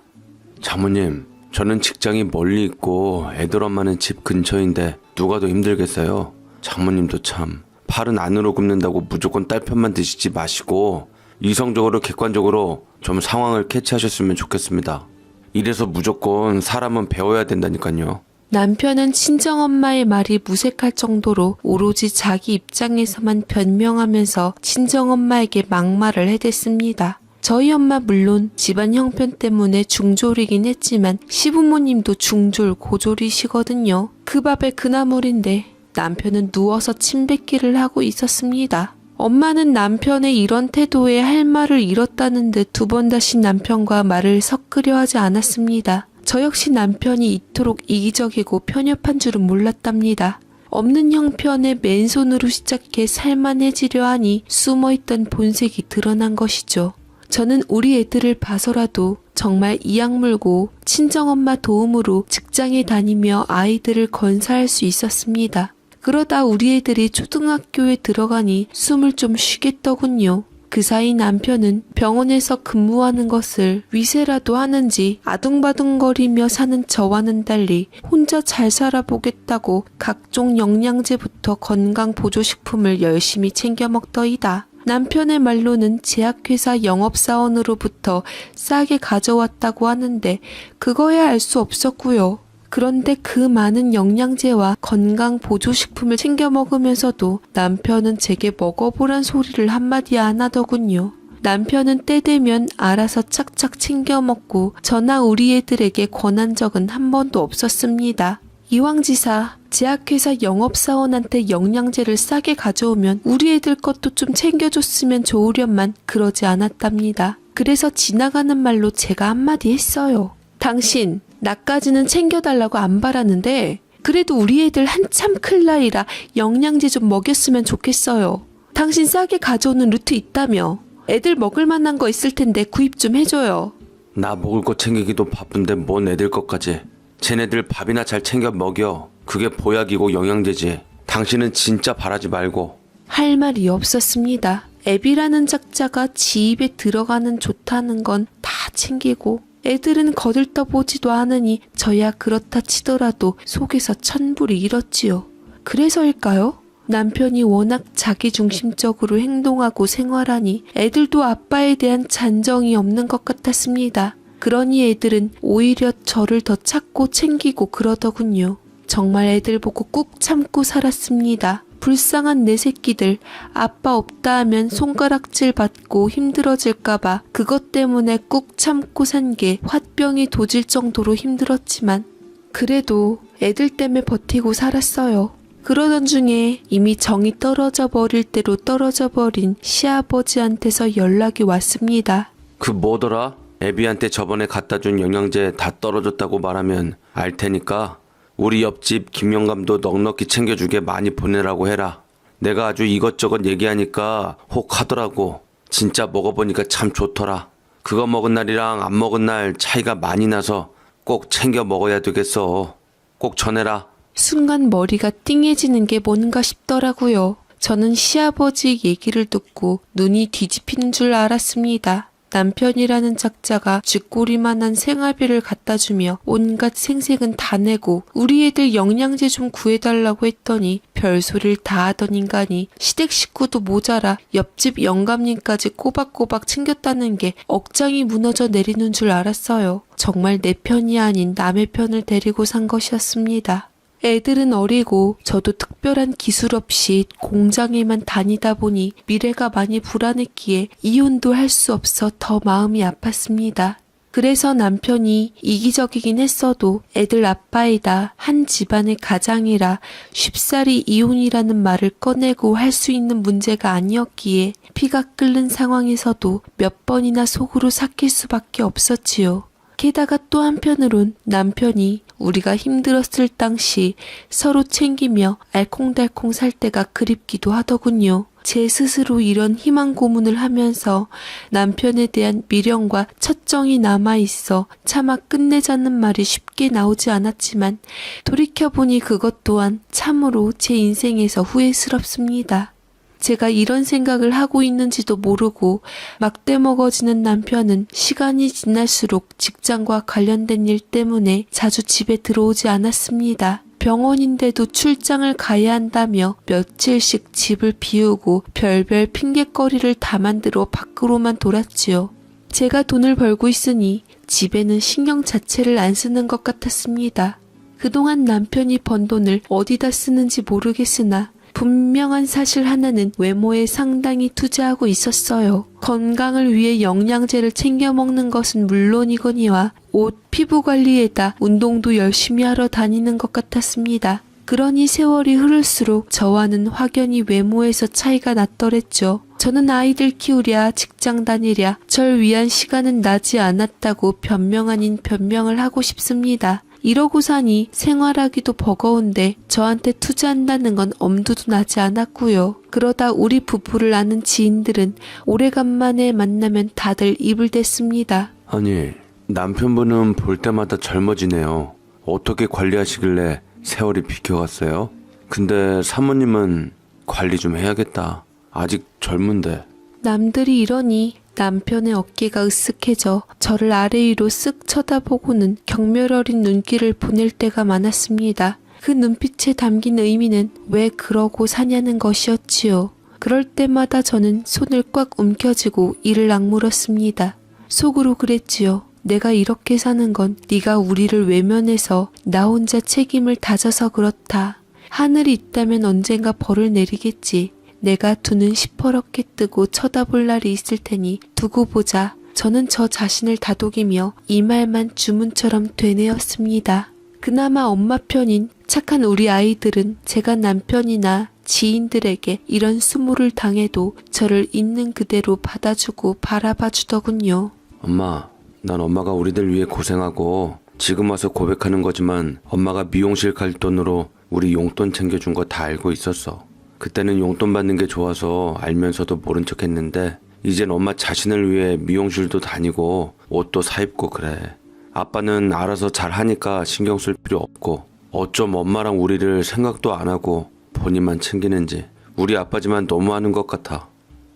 장모님, 저는 직장이 멀리 있고 애들 엄마는 집 근처인데 누가 더 힘들겠어요? 장모님도 참 팔은 안으로 굽는다고 무조건 딸 편만 드시지 마시고 이성적으로 객관적으로 좀 상황을 캐치하셨으면 좋겠습니다. 이래서 무조건 사람은 배워야 된다니까요. 남편은 친정엄마의 말이 무색할 정도로 오로지 자기 입장에서만 변명하면서 친정엄마에게 막말을 해댔습니다. 저희 엄마 물론 집안 형편 때문에 중졸이긴 했지만 시부모님도 중졸 고졸이시거든요. 그 밥에 그 나물인데 남편은 누워서 침뱉기를 하고 있었습니다. 엄마는 남편의 이런 태도에 할 말을 잃었다는 듯 두 번 다시 남편과 말을 섞으려 하지 않았습니다. 저 역시 남편이 이토록 이기적이고 편협한 줄은 몰랐답니다. 없는 형편에 맨손으로 시작해 살만해지려 하니 숨어있던 본색이 드러난 것이죠. 저는 우리 애들을 봐서라도 정말 이악 물고 친정엄마 도움으로 직장에 다니며 아이들을 건사할 수 있었습니다. 그러다 우리 애들이 초등학교에 들어가니 숨을 좀 쉬겠더군요. 그 사이 남편은 병원에서 근무하는 것을 위세라도 하는지 아둥바둥거리며 사는 저와는 달리 혼자 잘 살아보겠다고 각종 영양제부터 건강보조식품을 열심히 챙겨 먹더이다. 남편의 말로는 제약회사 영업사원으로부터 싸게 가져왔다고 하는데 그거야 알 수 없었고요. 그런데 그 많은 영양제와 건강보조식품을 챙겨 먹으면서도 남편은 제게 먹어보란 소리를 한마디 안 하더군요. 남편은 때 되면 알아서 착착 챙겨 먹고 저나 우리 애들에게 권한 적은 한 번도 없었습니다. 이왕지사 제약회사 영업사원한테 영양제를 싸게 가져오면 우리 애들 것도 좀 챙겨줬으면 좋으련만 그러지 않았답니다. 그래서 지나가는 말로 제가 한마디 했어요. 당신 나까지는 챙겨달라고 안 바라는데 그래도 우리 애들 한참 클 나이라 영양제 좀 먹였으면 좋겠어요. 당신 싸게 가져오는 루트 있다며. 애들 먹을 만한 거 있을 텐데 구입 좀 해줘요. 나 먹을 거 챙기기도 바쁜데 뭔 애들 것까지. 쟤네들 밥이나 잘 챙겨 먹여. 그게 보약이고 영양제지. 당신은 진짜 바라지 말고. 할 말이 없었습니다. 애비라는 작자가 지 입에 들어가는 좋다는 건 다 챙기고 애들은 거들떠보지도 않으니 저야 그렇다 치더라도 속에서 천불이 일었지요. 그래서일까요? 남편이 워낙 자기중심적으로 행동하고 생활하니 애들도 아빠에 대한 잔정이 없는 것 같았습니다. 그러니 애들은 오히려 저를 더 찾고 챙기고 그러더군요. 정말 애들 보고 꾹 참고 살았습니다. 불쌍한 내 새끼들, 아빠 없다 하면 손가락질 받고 힘들어질까봐 그것 때문에 꾹 참고 산 게 화병이 도질 정도로 힘들었지만 그래도 애들 때문에 버티고 살았어요. 그러던 중에 이미 정이 떨어져 버릴 대로 떨어져 버린 시아버지한테서 연락이 왔습니다. 그 뭐더라? 애비한테 저번에 갖다 준 영양제 다 떨어졌다고 말하면 알 테니까 우리 옆집 김영감도 넉넉히 챙겨주게 많이 보내라고 해라. 내가 아주 이것저것 얘기하니까 혹 하더라고. 진짜 먹어보니까 참 좋더라. 그거 먹은 날이랑 안 먹은 날 차이가 많이 나서 꼭 챙겨 먹어야 되겠어. 꼭 전해라. 순간 머리가 띵해지는 게 뭔가 싶더라고요. 저는 시아버지 얘기를 듣고 눈이 뒤집히는 줄 알았습니다. 남편이라는 작자가 쥐꼬리만한 생활비를 갖다 주며 온갖 생색은 다 내고 우리 애들 영양제 좀 구해달라고 했더니 별소리를 다 하던 인간이 시댁 식구도 모자라 옆집 영감님까지 꼬박꼬박 챙겼다는 게 억장이 무너져 내리는 줄 알았어요. 정말 내 편이 아닌 남의 편을 데리고 산 것이었습니다. 애들은 어리고 저도 특별한 기술 없이 공장에만 다니다 보니 미래가 많이 불안했기에 이혼도 할 수 없어 더 마음이 아팠습니다. 그래서 남편이 이기적이긴 했어도 애들 아빠이다 한 집안의 가장이라 쉽사리 이혼이라는 말을 꺼내고 할 수 있는 문제가 아니었기에 피가 끓는 상황에서도 몇 번이나 속으로 삭힐 수밖에 없었지요. 게다가 또 한편으론 남편이 우리가 힘들었을 당시 서로 챙기며 알콩달콩 살 때가 그립기도 하더군요. 제 스스로 이런 희망 고문을 하면서 남편에 대한 미련과 첫정이 남아있어 차마 끝내자는 말이 쉽게 나오지 않았지만 돌이켜보니 그것 또한 참으로 제 인생에서 후회스럽습니다. 제가 이런 생각을 하고 있는지도 모르고 막대 먹어지는 남편은 시간이 지날수록 직장과 관련된 일 때문에 자주 집에 들어오지 않았습니다. 병원인데도 출장을 가야 한다며 며칠씩 집을 비우고 별별 핑곗거리를 다 만들어 밖으로만 돌았지요. 제가 돈을 벌고 있으니 집에는 신경 자체를 안 쓰는 것 같았습니다. 그동안 남편이 번 돈을 어디다 쓰는지 모르겠으나 분명한 사실 하나는 외모에 상당히 투자하고 있었어요. 건강을 위해 영양제를 챙겨 먹는 것은 물론이거니와 옷, 피부 관리에다 운동도 열심히 하러 다니는 것 같았습니다. 그러니 세월이 흐를수록 저와는 확연히 외모에서 차이가 났더랬죠. 저는 아이들 키우랴 직장 다니랴 절 위한 시간은 나지 않았다고 변명 아닌 변명을 하고 싶습니다. 이러고 사니 생활하기도 버거운데 저한테 투자한다는 건 엄두도 나지 않았고요. 그러다 우리 부부를 아는 지인들은 오래간만에 만나면 다들 입을 댔습니다. 아니, 남편분은 볼 때마다 젊어지네요. 어떻게 관리하시길래 세월이 비켜갔어요? 근데 사모님은 관리 좀 해야겠다. 아직 젊은데. 남들이 이러니 남편의 어깨가 으쓱해져 저를 아래 위로 쓱 쳐다보고는 경멸 어린 눈길을 보낼 때가 많았습니다. 그 눈빛에 담긴 의미는 왜 그러고 사냐는 것이었지요. 그럴 때마다 저는 손을 꽉 움켜쥐고 이를 악물었습니다. 속으로 그랬지요. 내가 이렇게 사는 건 네가 우리를 외면해서 나 혼자 책임을 다져서 그렇다. 하늘이 있다면 언젠가 벌을 내리겠지. 내가 두 눈 시퍼렇게 뜨고 쳐다볼 날이 있을 테니 두고 보자. 저는 저 자신을 다독이며 이 말만 주문처럼 되뇌었습니다. 그나마 엄마 편인 착한 우리 아이들은 제가 남편이나 지인들에게 이런 수모를 당해도 저를 있는 그대로 받아주고 바라봐 주더군요. 엄마, 난 엄마가 우리들 위해 고생하고 지금 와서 고백하는 거지만 엄마가 미용실 갈 돈으로 우리 용돈 챙겨준 거 다 알고 있었어. 그때는 용돈 받는 게 좋아서 알면서도 모른 척 했는데 이젠 엄마 자신을 위해 미용실도 다니고 옷도 사입고 그래. 아빠는 알아서 잘 하니까 신경 쓸 필요 없고 어쩜 엄마랑 우리를 생각도 안 하고 본인만 챙기는지. 우리 아빠지만 너무하는 것 같아.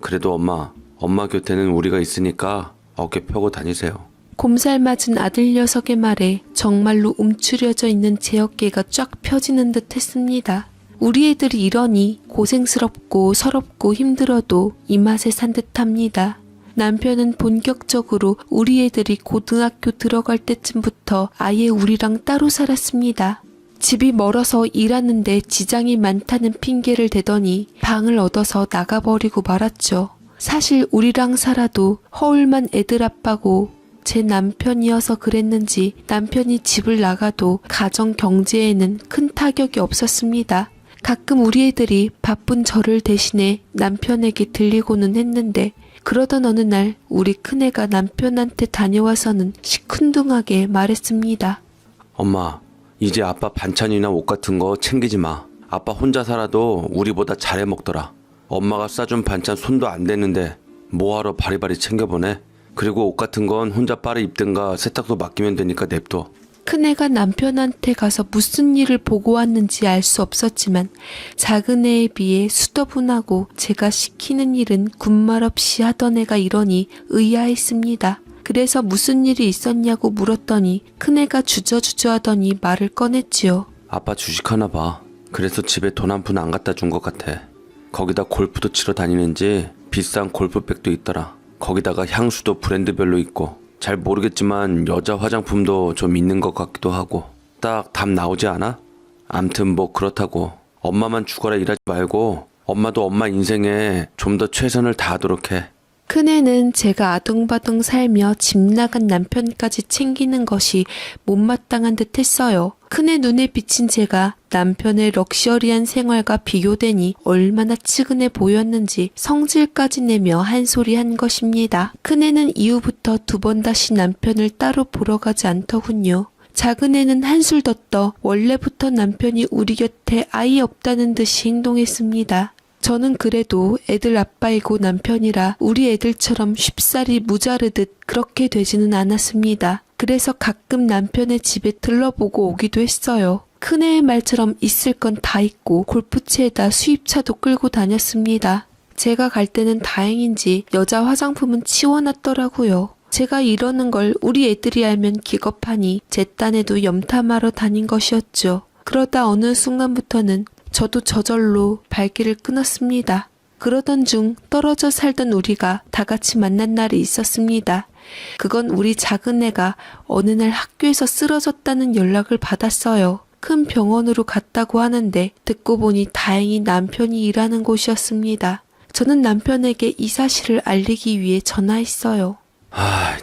그래도 엄마 곁에는 우리가 있으니까 어깨 펴고 다니세요. 곰살 맞은 아들 녀석의 말에 정말로 움츠려져 있는 제 어깨가 쫙 펴지는 듯 했습니다. 우리 애들이 이러니 고생스럽고 서럽고 힘들어도 이 맛에 산 듯합니다. 남편은 본격적으로 우리 애들이 고등학교 들어갈 때쯤부터 아예 우리랑 따로 살았습니다. 집이 멀어서 일하는데 지장이 많다는 핑계를 대더니 방을 얻어서 나가버리고 말았죠. 사실 우리랑 살아도 허울만 애들 아빠고 제 남편이어서 그랬는지 남편이 집을 나가도 가정 경제에는 큰 타격이 없었습니다. 가끔 우리 애들이 바쁜 저를 대신해 남편에게 들리고는 했는데 그러던 어느 날 우리 큰애가 남편한테 다녀와서는 시큰둥하게 말했습니다. 엄마, 이제 아빠 반찬이나 옷 같은 거 챙기지 마. 아빠 혼자 살아도 우리보다 잘해 먹더라. 엄마가 싸준 반찬 손도 안 대는데 뭐하러 바리바리 챙겨보내? 그리고 옷 같은 건 혼자 빨아 입든가 세탁소 맡기면 되니까 냅둬. 큰애가 남편한테 가서 무슨 일을 보고 왔는지 알 수 없었지만 작은애에 비해 수더분하고 제가 시키는 일은 군말 없이 하던 애가 이러니 의아했습니다. 그래서 무슨 일이 있었냐고 물었더니 큰애가 주저주저 하더니 말을 꺼냈지요. 아빠 주식하나 봐. 그래서 집에 돈 한 푼 안 갖다 준 것 같아. 거기다 골프도 치러 다니는지 비싼 골프백도 있더라. 거기다가 향수도 브랜드별로 있고 잘 모르겠지만 여자 화장품도 좀 있는 것 같기도 하고 딱 답 나오지 않아? 암튼 뭐 그렇다고 엄마만 죽어라 일하지 말고 엄마도 엄마 인생에 좀 더 최선을 다하도록 해. 큰애는 제가 아둥바둥 살며 집 나간 남편까지 챙기는 것이 못마땅한 듯 했어요. 큰애 눈에 비친 제가 남편의 럭셔리한 생활과 비교되니 얼마나 측은해 보였는지 성질까지 내며 한 소리 한 것입니다. 큰애는 이후부터 두 번 다시 남편을 따로 보러 가지 않더군요. 작은애는 한술 더 떠 원래부터 남편이 우리 곁에 아이 없다는 듯이 행동했습니다. 저는 그래도 애들 아빠이고 남편이라 우리 애들처럼 쉽사리 무자르듯 그렇게 되지는 않았습니다. 그래서 가끔 남편의 집에 들러보고 오기도 했어요. 큰애의 말처럼 있을 건 다 있고 골프채에다 수입차도 끌고 다녔습니다. 제가 갈 때는 다행인지 여자 화장품은 치워놨더라고요. 제가 이러는 걸 우리 애들이 알면 기겁하니 제 딴에도 염탐하러 다닌 것이었죠. 그러다 어느 순간부터는 저도 저절로 발길을 끊었습니다. 그러던 중 떨어져 살던 우리가 다 같이 만난 날이 있었습니다. 그건 우리 작은애가 어느 날 학교에서 쓰러졌다는 연락을 받았어요. 큰 병원으로 갔다고 하는데 듣고 보니 다행히 남편이 일하는 곳이었습니다. 저는 남편에게 이 사실을 알리기 위해 전화했어요.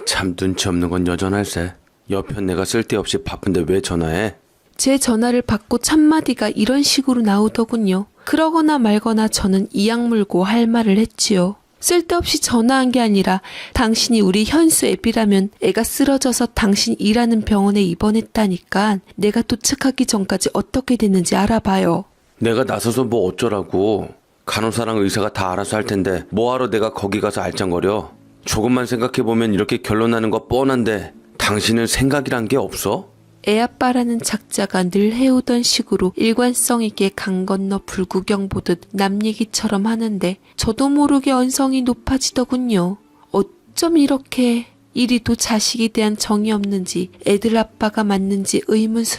참 눈치 없는 건 여전할세. 옆편 내가 쓸데없이 바쁜데 왜 전화해? 제 전화를 받고 첫마디가 이런 식으로 나오더군요. 그러거나 말거나 저는 이악 물고 할 말을 했지요. 쓸데없이 전화한 게 아니라 당신이 우리 현수 애비라면 애가 쓰러져서 당신 일하는 병원에 입원했다니까 내가 도착하기 전까지 어떻게 됐는지 알아봐요. 내가 나서서 뭐 어쩌라고. 간호사랑 의사가 다 알아서 할 텐데 뭐하러 내가 거기 가서 알짱거려. 조금만 생각해보면 이렇게 결론나는 거 뻔한데 당신은 생각이란 게 없어? 애아빠라는 작자가 늘 해오던 식으로 일관성 있게 강 건너 불구경 보듯 남 얘기처럼 하는데 저도 모르게 언성이 높아지더군요. 어쩜 이렇게 이리도 자식에 대한 정이 없는지 애들 아빠가 맞는지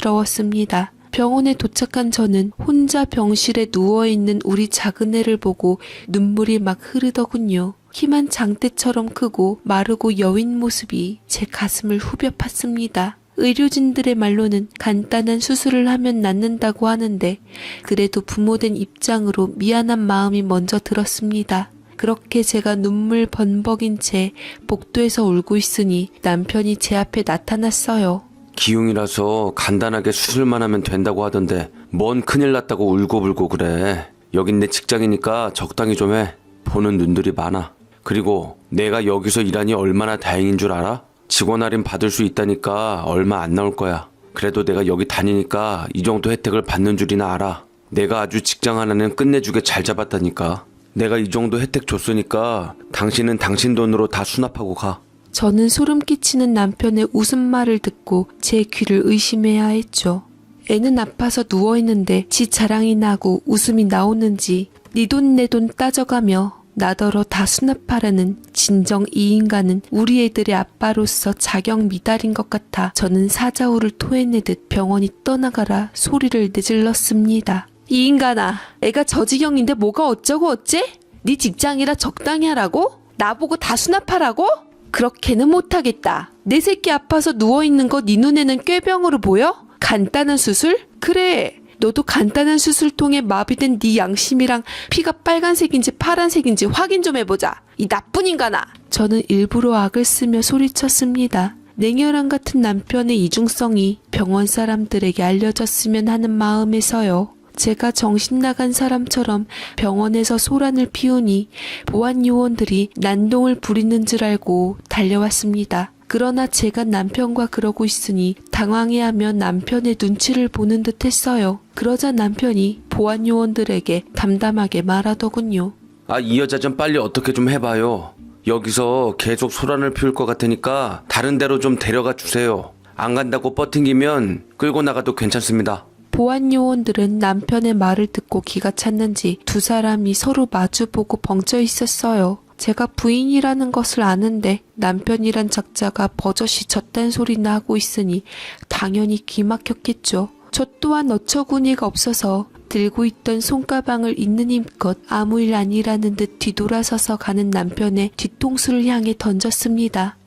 의문스러웠습니다. 병원에 도착한 저는 혼자 병실에 누워있는 우리 작은애를 보고 눈물이 막 흐르더군요. 키만 장대처럼 크고 마르고 여윈 모습이 제 가슴을 후벼 팠습니다. 의료진들의 말로는 간단한 수술을 하면 낫는다고 하는데 그래도 부모된 입장으로 미안한 마음이 먼저 들었습니다. 그렇게 제가 눈물 번벅인 채 복도에서 울고 있으니 남편이 제 앞에 나타났어요. 기흉이라서 간단하게 수술만 하면 된다고 하던데 뭔 큰일 났다고 울고불고 그래. 여긴 내 직장이니까 적당히 좀 해. 보는 눈들이 많아. 그리고 내가 여기서 일하니 얼마나 다행인 줄 알아? 직원 할인 받을 수 있다니까 얼마 안 나올 거야. 그래도 내가 여기 다니니까 이 정도 혜택을 받는 줄이나 알아. 내가 아주 직장 하나는 끝내주게 잘 잡았다니까. 내가 이 정도 혜택 줬으니까 당신은 당신 돈으로 다 수납하고 가. 저는 소름 끼치는 남편의 웃음말을 듣고 제 귀를 의심해야 했죠. 애는 아파서 누워있는데 지 자랑이 나고 웃음이 나오는지 네 돈 내 돈 따져가며 나더러 다 수납하라는 진정 이 인간은 우리 애들의 아빠로서 자격 미달인 것 같아 저는 사자우를 토해내듯 병원이 떠나가라 소리를 내질렀습니다. 이 인간아, 애가 저 지경인데 뭐가 어쩌고 어째? 네 직장이라 적당히 하라고? 나보고 다 수납하라고? 그렇게는 못하겠다. 내 새끼 아파서 누워있는 거 네 눈에는 꾀병으로 보여? 간단한 수술? 그래. 너도 간단한 수술통에 마비된 네 양심이랑 피가 빨간색인지 파란색인지 확인 좀 해보자. 이 나쁜 인간아. 저는 일부러 악을 쓰며 소리쳤습니다. 냉혈한 같은 남편의 이중성이 병원 사람들에게 알려졌으면 하는 마음에서요. 제가 정신 나간 사람처럼 병원에서 소란을 피우니 보안 요원들이 난동을 부리는 줄 알고 달려왔습니다. 그러나 제가 남편과 그러고 있으니 당황해하며 남편의 눈치를 보는 듯 했어요. 그러자 남편이 보안 요원들에게 담담하게 말하더군요. 이 여자 좀 빨리 어떻게 좀 해봐요. 여기서 계속 소란을 피울 것 같으니까 다른 데로 좀 데려가 주세요. 안 간다고 뻗팅기면 끌고 나가도 괜찮습니다. 보안 요원들은 남편의 말을 듣고 기가 찼는지 두 사람이 서로 마주보고 벙쪄 있었어요. 제가 부인이라는 것을 아는데 남편이란 작자가 버젓이 저딴 소리나 하고 있으니 당연히 기막혔겠죠. 저 또한 어처구니가 없어서 들고 있던 손가방을 있는 힘껏 아무 일 아니라는 듯 뒤돌아서서 가는 남편의 뒤통수를 향해 던졌습니다.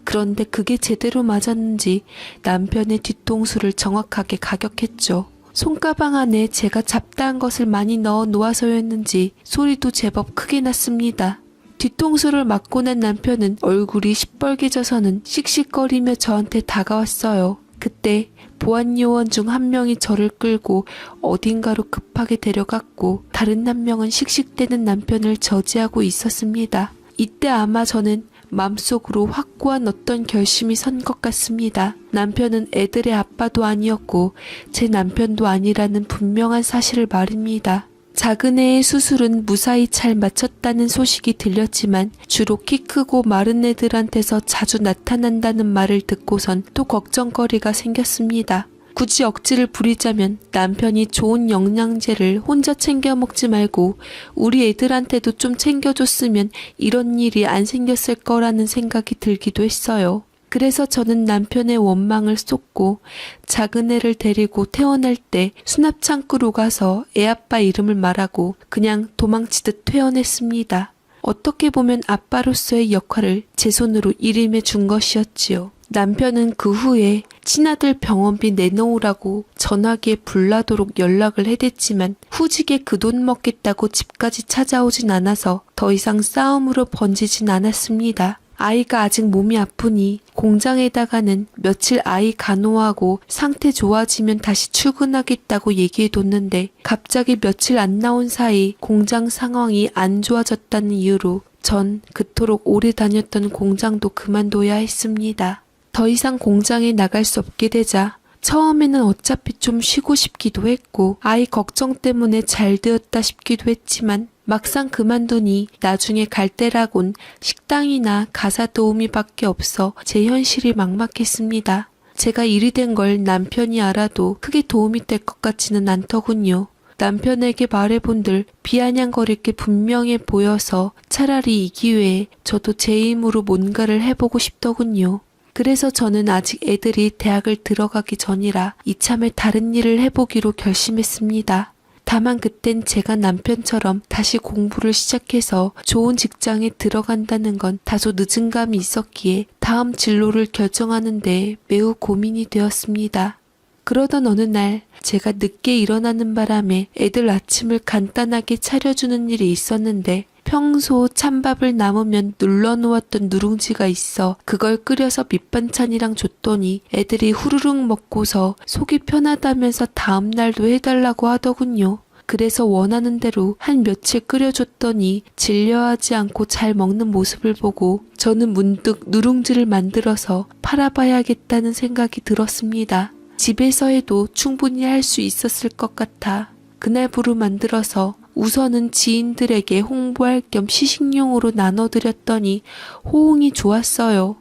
그런데 그게 제대로 맞았는지 남편의 뒤통수를 정확하게 가격했죠. 손가방 안에 제가 잡다한 것을 많이 넣어 놓아서였는지 소리도 제법 크게 났습니다. 뒤통수를 맞고 난 남편은 얼굴이 시뻘개져서는 씩씩거리며 저한테 다가왔어요. 그때 보안 요원 중 한 명이 저를 끌고 어딘가로 급하게 데려갔고 다른 한 명은 씩씩대는 남편을 저지하고 있었습니다. 이때 아마 저는 마음속으로 확고한 어떤 결심이 선 것 같습니다. 남편은 애들의 아빠도 아니었고 제 남편도 아니라는 분명한 사실을 말입니다. 작은 애의 수술은 무사히 잘 마쳤다는 소식이 들렸지만 주로 키 크고 마른 애들한테서 자주 나타난다는 말을 듣고선 또 걱정거리가 생겼습니다. 굳이 억지를 부리자면 남편이 좋은 영양제를 혼자 챙겨 먹지 말고 우리 애들한테도 좀 챙겨줬으면 이런 일이 안 생겼을 거라는 생각이 들기도 했어요. 그래서 저는 남편의 원망을 쏟고 작은 애를 데리고 퇴원할 때 수납 창구로 가서 애아빠 이름을 말하고 그냥 도망치듯 퇴원했습니다. 어떻게 보면 아빠로서의 역할을 제 손으로 일임해 준 것이었지요. 남편은 그 후에 친아들 병원비 내놓으라고 전화기에 불나도록 연락을 해댔지만 후지게 그 돈 먹겠다고 집까지 찾아오진 않아서 더 이상 싸움으로 번지진 않았습니다. 아이가 아직 몸이 아프니 공장에다가는 며칠 아이 간호하고 상태 좋아지면 다시 출근하겠다고 얘기해뒀는데 갑자기 며칠 안 나온 사이 공장 상황이 안 좋아졌다는 이유로 전 그토록 오래 다녔던 공장도 그만둬야 했습니다. 더 이상 공장에 나갈 수 없게 되자 처음에는 어차피 좀 쉬고 싶기도 했고 아이 걱정 때문에 잘 되었다 싶기도 했지만 막상 그만두니 나중에 갈 데라곤 식당이나 가사 도우미밖에 없어 제 현실이 막막했습니다. 제가 일이 된 걸 남편이 알아도 크게 도움이 될 것 같지는 않더군요. 남편에게 말해본들 비아냥거릴 게 분명해 보여서 차라리 이 기회에 저도 제 힘으로 뭔가를 해보고 싶더군요. 그래서 저는 아직 애들이 대학을 들어가기 전이라 이참에 다른 일을 해보기로 결심했습니다. 다만 그땐 제가 남편처럼 다시 공부를 시작해서 좋은 직장에 들어간다는 건 다소 늦은 감이 있었기에 다음 진로를 결정하는데 매우 고민이 되었습니다. 그러던 어느 날 제가 늦게 일어나는 바람에 애들 아침을 간단하게 차려주는 일이 있었는데 평소 찬밥을 남으면 눌러놓았던 누룽지가 있어 그걸 끓여서 밑반찬이랑 줬더니 애들이 후루룩 먹고서 속이 편하다면서 다음 날도 해달라고 하더군요. 그래서 원하는 대로 한 며칠 끓여줬더니 질려하지 않고 잘 먹는 모습을 보고 저는 문득 누룽지를 만들어서 팔아봐야겠다는 생각이 들었습니다. 집에서 해도 충분히 할 수 있었을 것 같아 그날부로 만들어서 우선은 지인들에게 홍보할 겸 시식용으로 나눠드렸더니 호응이 좋았어요.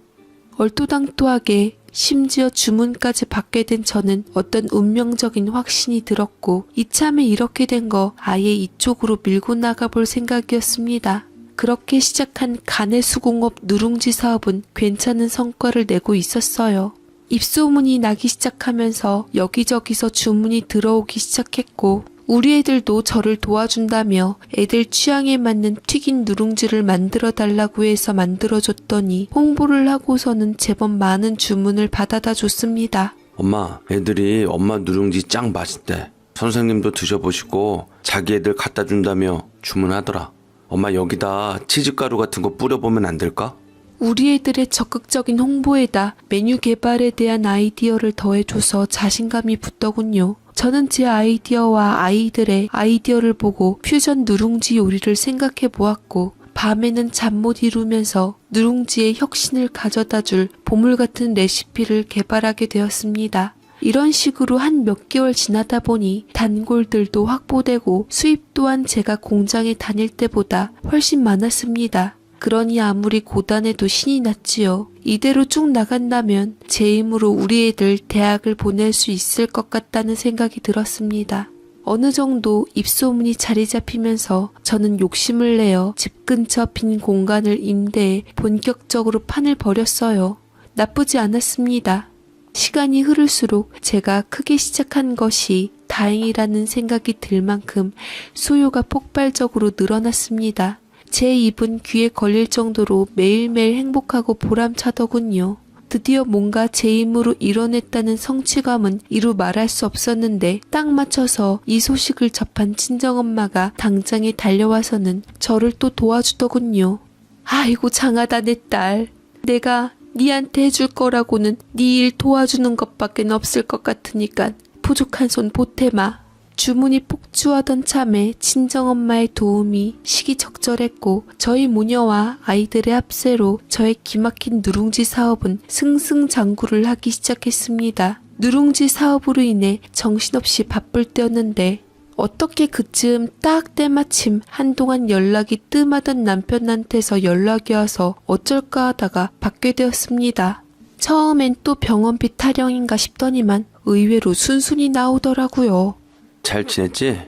얼토당토하게 심지어 주문까지 받게 된 저는 어떤 운명적인 확신이 들었고 이참에 이렇게 된 거 아예 이쪽으로 밀고 나가볼 생각이었습니다. 그렇게 시작한 가내수공업 누룽지 사업은 괜찮은 성과를 내고 있었어요. 입소문이 나기 시작하면서 여기저기서 주문이 들어오기 시작했고 우리 애들도 저를 도와준다며 애들 취향에 맞는 튀긴 누룽지를 만들어 달라고 해서 만들어줬더니 홍보를 하고서는 제법 많은 주문을 받아다 줬습니다. 엄마, 애들이 엄마 누룽지 짱 맛있대. 선생님도 드셔보시고 자기 애들 갖다 준다며 주문하더라. 엄마 여기다 치즈가루 같은 거 뿌려보면 안 될까? 우리 애들의 적극적인 홍보에다 메뉴 개발에 대한 아이디어를 더해줘서 자신감이 붙더군요. 저는 제 아이디어와 아이들의 아이디어를 보고 퓨전 누룽지 요리를 생각해 보았고 밤에는 잠 못 이루면서 누룽지의 혁신을 가져다 줄 보물 같은 레시피를 개발하게 되었습니다. 이런 식으로 한 몇 개월 지나다 보니 단골들도 확보되고 수입 또한 제가 공장에 다닐 때보다 훨씬 많았습니다. 그러니 아무리 고단해도 신이 났지요. 이대로 쭉 나간다면 제 힘으로 우리 애들 대학을 보낼 수 있을 것 같다는 생각이 들었습니다. 어느 정도 입소문이 자리 잡히면서 저는 욕심을 내어 집 근처 빈 공간을 임대해 본격적으로 판을 벌였어요. 나쁘지 않았습니다. 시간이 흐를수록 제가 크게 시작한 것이 다행이라는 생각이 들 만큼 수요가 폭발적으로 늘어났습니다. 제 입은 귀에 걸릴 정도로 매일매일 행복하고 보람차더군요. 드디어 뭔가 제 힘으로 이뤄냈다는 성취감은 이루 말할 수 없었는데 딱 맞춰서 이 소식을 접한 친정엄마가 당장에 달려와서는 저를 또 도와주더군요. 아이고 장하다 내 딸. 내가 니한테 해줄 거라고는 니 일 도와주는 것밖에 없을 것 같으니까 부족한 손 보태마. 주문이 폭주하던 참에 친정엄마의 도움이 시기적절했고 저희 모녀와 아이들의 합세로 저의 기막힌 누룽지 사업은 승승장구를 하기 시작했습니다. 누룽지 사업으로 인해 정신없이 바쁠 때였는데 어떻게 그쯤 딱 때마침 한동안 연락이 뜸하던 남편한테서 연락이 와서 어쩔까 하다가 받게 되었습니다. 처음엔 또 병원비 타령인가 싶더니만 의외로 순순히 나오더라고요. 잘 지냈지?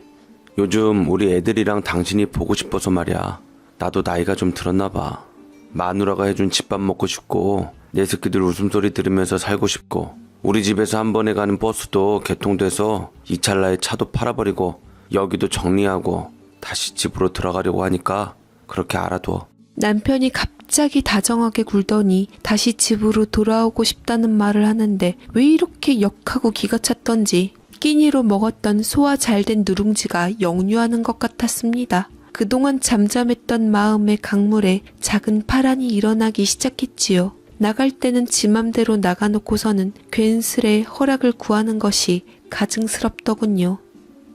요즘 우리 애들이랑 당신이 보고 싶어서 말이야. 나도 나이가 좀 들었나 봐. 마누라가 해준 집밥 먹고 싶고 내 새끼들 웃음소리 들으면서 살고 싶고 우리 집에서 한 번에 가는 버스도 개통돼서 이 찰나에 차도 팔아버리고 여기도 정리하고 다시 집으로 들어가려고 하니까 그렇게 알아둬. 남편이 갑자기 다정하게 굴더니 다시 집으로 돌아오고 싶다는 말을 하는데 왜 이렇게 역하고 기가 찼던지 끼니로 먹었던 소화 잘된 누룽지가 역류하는 것 같았습니다. 그동안 잠잠했던 마음의 강물에 작은 파란이 일어나기 시작했지요. 나갈 때는 지 맘대로 나가놓고서는 괜스레 허락을 구하는 것이 가증스럽더군요.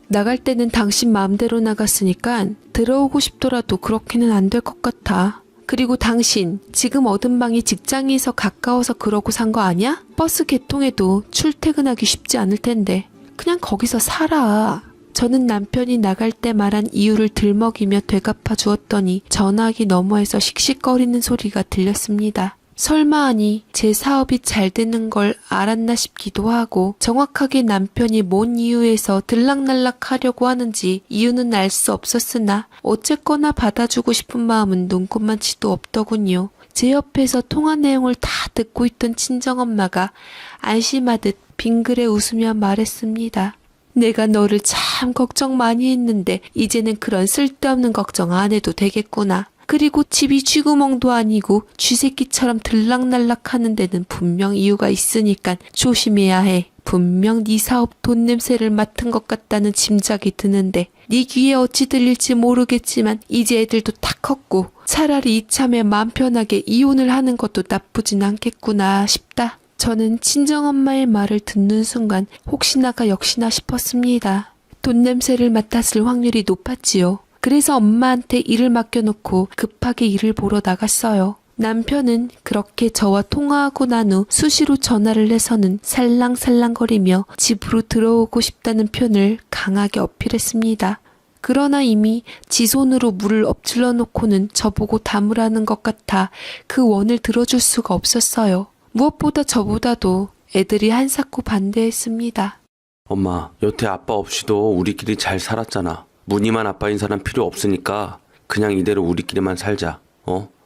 나갈 때는 당신 마음대로 나갔으니까 들어오고 싶더라도 그렇게는 안 될 것 같아. 그리고 당신 지금 얻은 방이 직장에서 가까워서 그러고 산 거 아니야? 버스 개통해도 출퇴근하기 쉽지 않을 텐데 그냥 거기서 살아. 저는 남편이 나갈 때 말한 이유를 들먹이며 되갚아 주었더니 전화기 너머에서 씩씩거리는 소리가 들렸습니다. 설마 하니 제 사업이 잘 되는 걸 알았나 싶기도 하고 정확하게 남편이 뭔 이유에서 들락날락 하려고 하는지 이유는 알 수 없었으나 어쨌거나 받아주고 싶은 마음은 눈꼽만치도 없더군요. 제 옆에서 통화 내용을 다 듣고 있던 친정엄마가 안심하듯 빙그레 웃으며 말했습니다. 내가 너를 참 걱정 많이 했는데 이제는 그런 쓸데없는 걱정 안 해도 되겠구나. 그리고 집이 쥐구멍도 아니고 쥐새끼처럼 들락날락 하는 데는 분명 이유가 있으니까 조심해야 해. 분명 네 사업 돈 냄새를 맡은 것 같다는 짐작이 드는데 네 귀에 어찌 들릴지 모르겠지만 이제 애들도 다 컸고 차라리 이참에 마음 편하게 이혼을 하는 것도 나쁘진 않겠구나 싶다. 저는 친정엄마의 말을 듣는 순간 혹시나가 역시나 싶었습니다. 돈 냄새를 맡았을 확률이 높았지요. 그래서 엄마한테 일을 맡겨놓고 급하게 일을 보러 나갔어요. 남편은 그렇게 저와 통화하고 난 후 수시로 전화를 해서는 살랑살랑거리며 집으로 들어오고 싶다는 표현을 강하게 어필했습니다. 그러나 이미 지 손으로 물을 엎질러 놓고는 저보고 담으라는 것 같아 그 원을 들어줄 수가 없었어요. 무엇보다 저보다도 애들이 한사코 반대했습니다. 엄마, 여태 아빠 없이도 우리끼리 잘 살았잖아. 무늬만 아빠인 사람 필요 없으니까 그냥 이대로 우리끼리만 살자.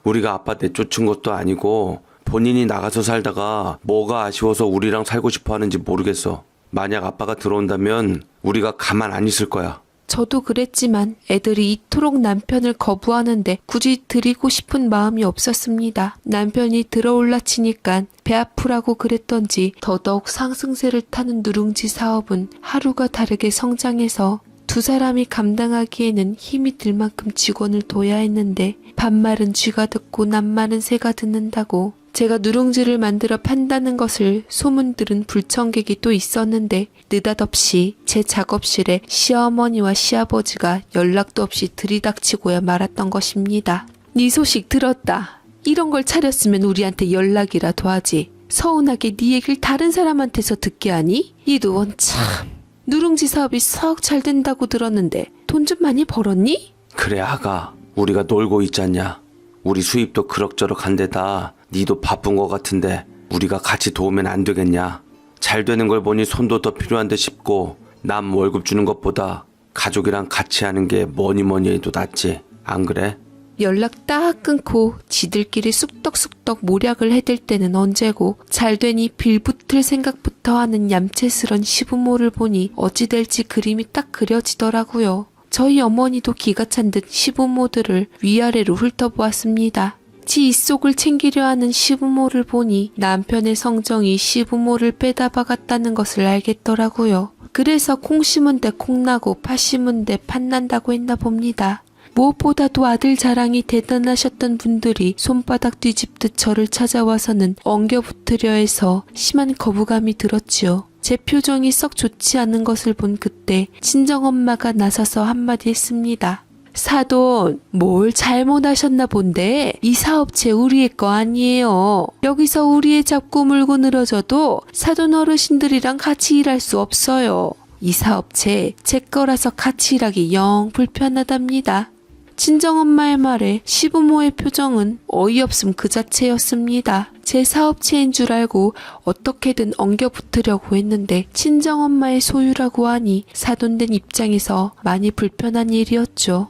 우리가 아빠 내쫓은 것도 아니고 본인이 나가서 살다가 뭐가 아쉬워서 우리랑 살고 싶어 하는지 모르겠어. 만약 아빠가 들어온다면 우리가 가만 안 있을 거야. 저도 그랬지만 애들이 이토록 남편을 거부하는데 굳이 드리고 싶은 마음이 없었습니다. 남편이 들어올라 치니까 배 아프라고 그랬던지 더더욱 상승세를 타는 누룽지 사업은 하루가 다르게 성장해서 두 사람이 감당하기에는 힘이 들 만큼 직원을 둬야 했는데 반말은 쥐가 듣고 낱말은 새가 듣는다고 제가 누룽지를 만들어 판다는 것을 소문 들은 불청객이 또 있었는데 느닷없이 제 작업실에 시어머니와 시아버지가 연락도 없이 들이닥치고야 말았던 것입니다. 네 소식 들었다. 이런 걸 차렸으면 우리한테 연락이라도 하지. 서운하게 네 얘기를 다른 사람한테서 듣게 하니? 이두원 참. 누룽지 사업이 썩 잘 된다고 들었는데 돈 좀 많이 벌었니? 그래 아가, 우리가 놀고 있잖냐. 우리 수입도 그럭저럭 한데다 니도 바쁜 것 같은데 우리가 같이 도우면 안 되겠냐? 잘 되는 걸 보니 손도 더 필요한데 싶고 남 월급 주는 것보다 가족이랑 같이 하는 게 뭐니 해도 낫지. 안 그래? 연락 딱 끊고 지들끼리 쑥떡쑥떡 모략을 해댈 때는 언제고 잘 되니 빌붙을 생각부터 하는 얌체스런 시부모를 보니 어찌 될지 그림이 딱 그려지더라고요. 저희 어머니도 기가 찬 듯 시부모들을 위아래로 훑어보았습니다. 지 입속을 챙기려 하는 시부모를 보니 남편의 성정이 시부모를 빼다 박았다는 것을 알겠더라고요. 그래서 콩 심은 데 콩나고 팥 심은 데 팥난다고 했나 봅니다. 무엇보다도 아들 자랑이 대단하셨던 분들이 손바닥 뒤집듯 저를 찾아와서는 엉겨붙으려 해서 심한 거부감이 들었지요. 제 표정이 썩 좋지 않은 것을 본 그때 친정엄마가 나서서 한마디 했습니다. 사돈, 뭘 잘못하셨나 본데 이 사업체 우리의 거 아니에요. 여기서 우리의 잡고 물고 늘어져도 사돈 어르신들이랑 같이 일할 수 없어요. 이 사업체 제 거라서 같이 일하기 영 불편하답니다. 친정엄마의 말에 시부모의 표정은 어이없음 그 자체였습니다. 제 사업체인 줄 알고 어떻게든 엉겨붙으려고 했는데 친정엄마의 소유라고 하니 사돈된 입장에서 많이 불편한 일이었죠.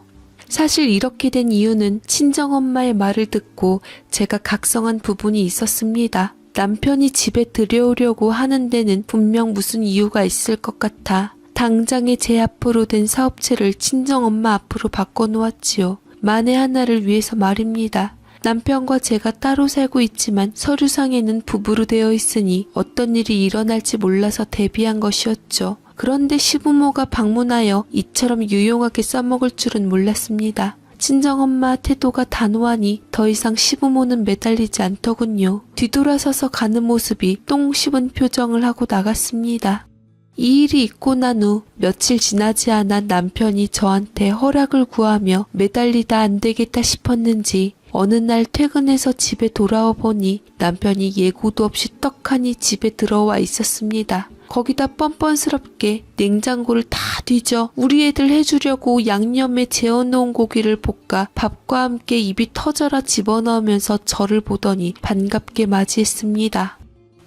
사실 이렇게 된 이유는 친정엄마의 말을 듣고 제가 각성한 부분이 있었습니다. 남편이 집에 들여오려고 하는 데는 분명 무슨 이유가 있을 것 같아 당장에 제 앞으로 된 사업체를 친정엄마 앞으로 바꿔놓았지요. 만에 하나를 위해서 말입니다. 남편과 제가 따로 살고 있지만 서류상에는 부부로 되어 있으니 어떤 일이 일어날지 몰라서 대비한 것이었죠. 그런데 시부모가 방문하여 이처럼 유용하게 써먹을 줄은 몰랐습니다. 친정엄마 태도가 단호하니 더 이상 시부모는 매달리지 않더군요. 뒤돌아서서 가는 모습이 똥 씹은 표정을 하고 나갔습니다. 이 일이 있고 난 후 며칠 지나지 않아 남편이 저한테 허락을 구하며 매달리다 안 되겠다 싶었는지 어느 날 퇴근해서 집에 돌아와 보니 남편이 예고도 없이 떡하니 집에 들어와 있었습니다. 거기다 뻔뻔스럽게 냉장고를 다 뒤져 우리 애들 해주려고 양념에 재워놓은 고기를 볶아 밥과 함께 입이 터져라 집어넣으면서 저를 보더니 반갑게 맞이했습니다.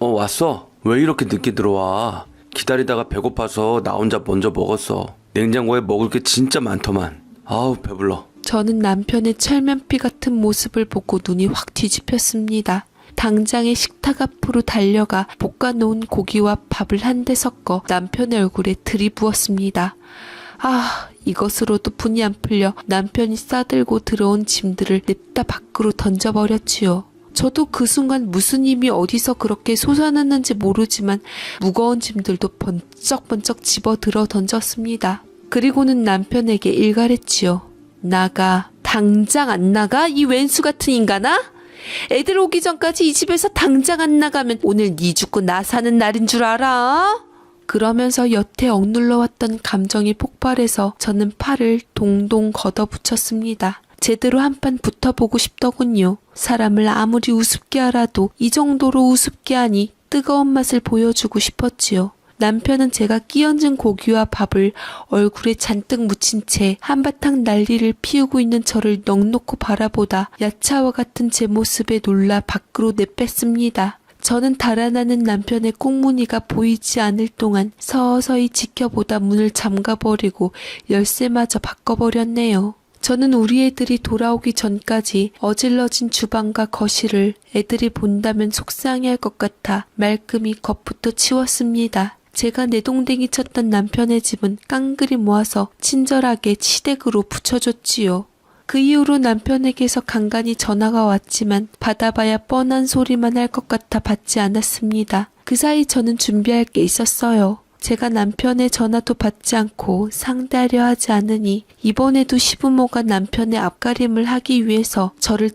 왔어? 왜 이렇게 늦게 들어와? 기다리다가 배고파서 나 혼자 먼저 먹었어. 냉장고에 먹을 게 진짜 많더만. 아우 배불러. 저는 남편의 철면피 같은 모습을 보고 눈이 확 뒤집혔습니다. 당장에 식탁 앞으로 달려가 볶아놓은 고기와 밥을 한데 섞어 남편의 얼굴에 들이부었습니다. 이것으로도 분이 안 풀려 남편이 싸들고 들어온 짐들을 냅다 밖으로 던져버렸지요. 저도 그 순간 무슨 힘이 어디서 그렇게 솟아났는지 모르지만 무거운 짐들도 번쩍번쩍 집어들어 던졌습니다. 그리고는 남편에게 일갈했지요. 나가. 당장 안 나가? 이 왼수 같은 인간아? 애들 오기 전까지 이 집에서 당장 안 나가면 오늘 네 죽고 나 사는 날인 줄 알아? 그러면서 여태 억눌러왔던 감정이 폭발해서 저는 팔을 동동 걷어붙였습니다. 제대로 한판 붙어보고 싶더군요. 사람을 아무리 우습게 알아도 이 정도로 우습게 하니 뜨거운 맛을 보여주고 싶었지요. 남편은 제가 끼얹은 고기와 밥을 얼굴에 잔뜩 묻힌 채 한바탕 난리를 피우고 있는 저를 넋놓고 바라보다 야차와 같은 제 모습에 놀라 밖으로 내뺐습니다. 저는 달아나는 남편의 꽁무니가 보이지 않을 동안 서서히 지켜보다 문을 잠가버리고 열쇠마저 바꿔버렸네요. 저는 우리 애들이 돌아오기 전까지 어질러진 주방과 거실을 애들이 본다면 속상해할 것 같아 말끔히 겉부터 치웠습니다. 제가 내동댕이 쳤던 남편의 집은 깡그리 모아서 친절하게 치댁으로 붙여줬지요. 그 이후로 남편에게서 간간히 전화가 왔지만 받아봐야 뻔한 소리만 할 것 같아 받지 않았습니다. 그 사이 저는 준비할 게 있었어요. 제가 남편의 전화도 받지 않고 상대하려 하지 않으니 이번에도 시부모가 남편의 앞가림을 하기 위해서 저를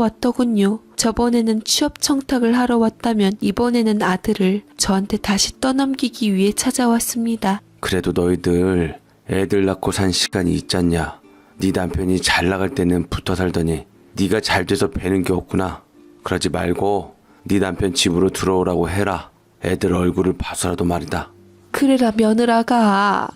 찾아왔더군요. 저번에는 취업 청탁을 하러 왔다면 이번에는 아들을 저한테 다시 떠넘기기 위해 찾아왔습니다. 그래도 너희들 애들 낳고 산 시간이 있잖냐. 네 남편이 잘 나갈 때는 붙어 살더니 네가 잘 돼서 배는 게 없구나. 그러지 말고 네 남편 집으로 들어오라고 해라. 애들 얼굴을 봐서라도 말이다. 그래라 며느라가.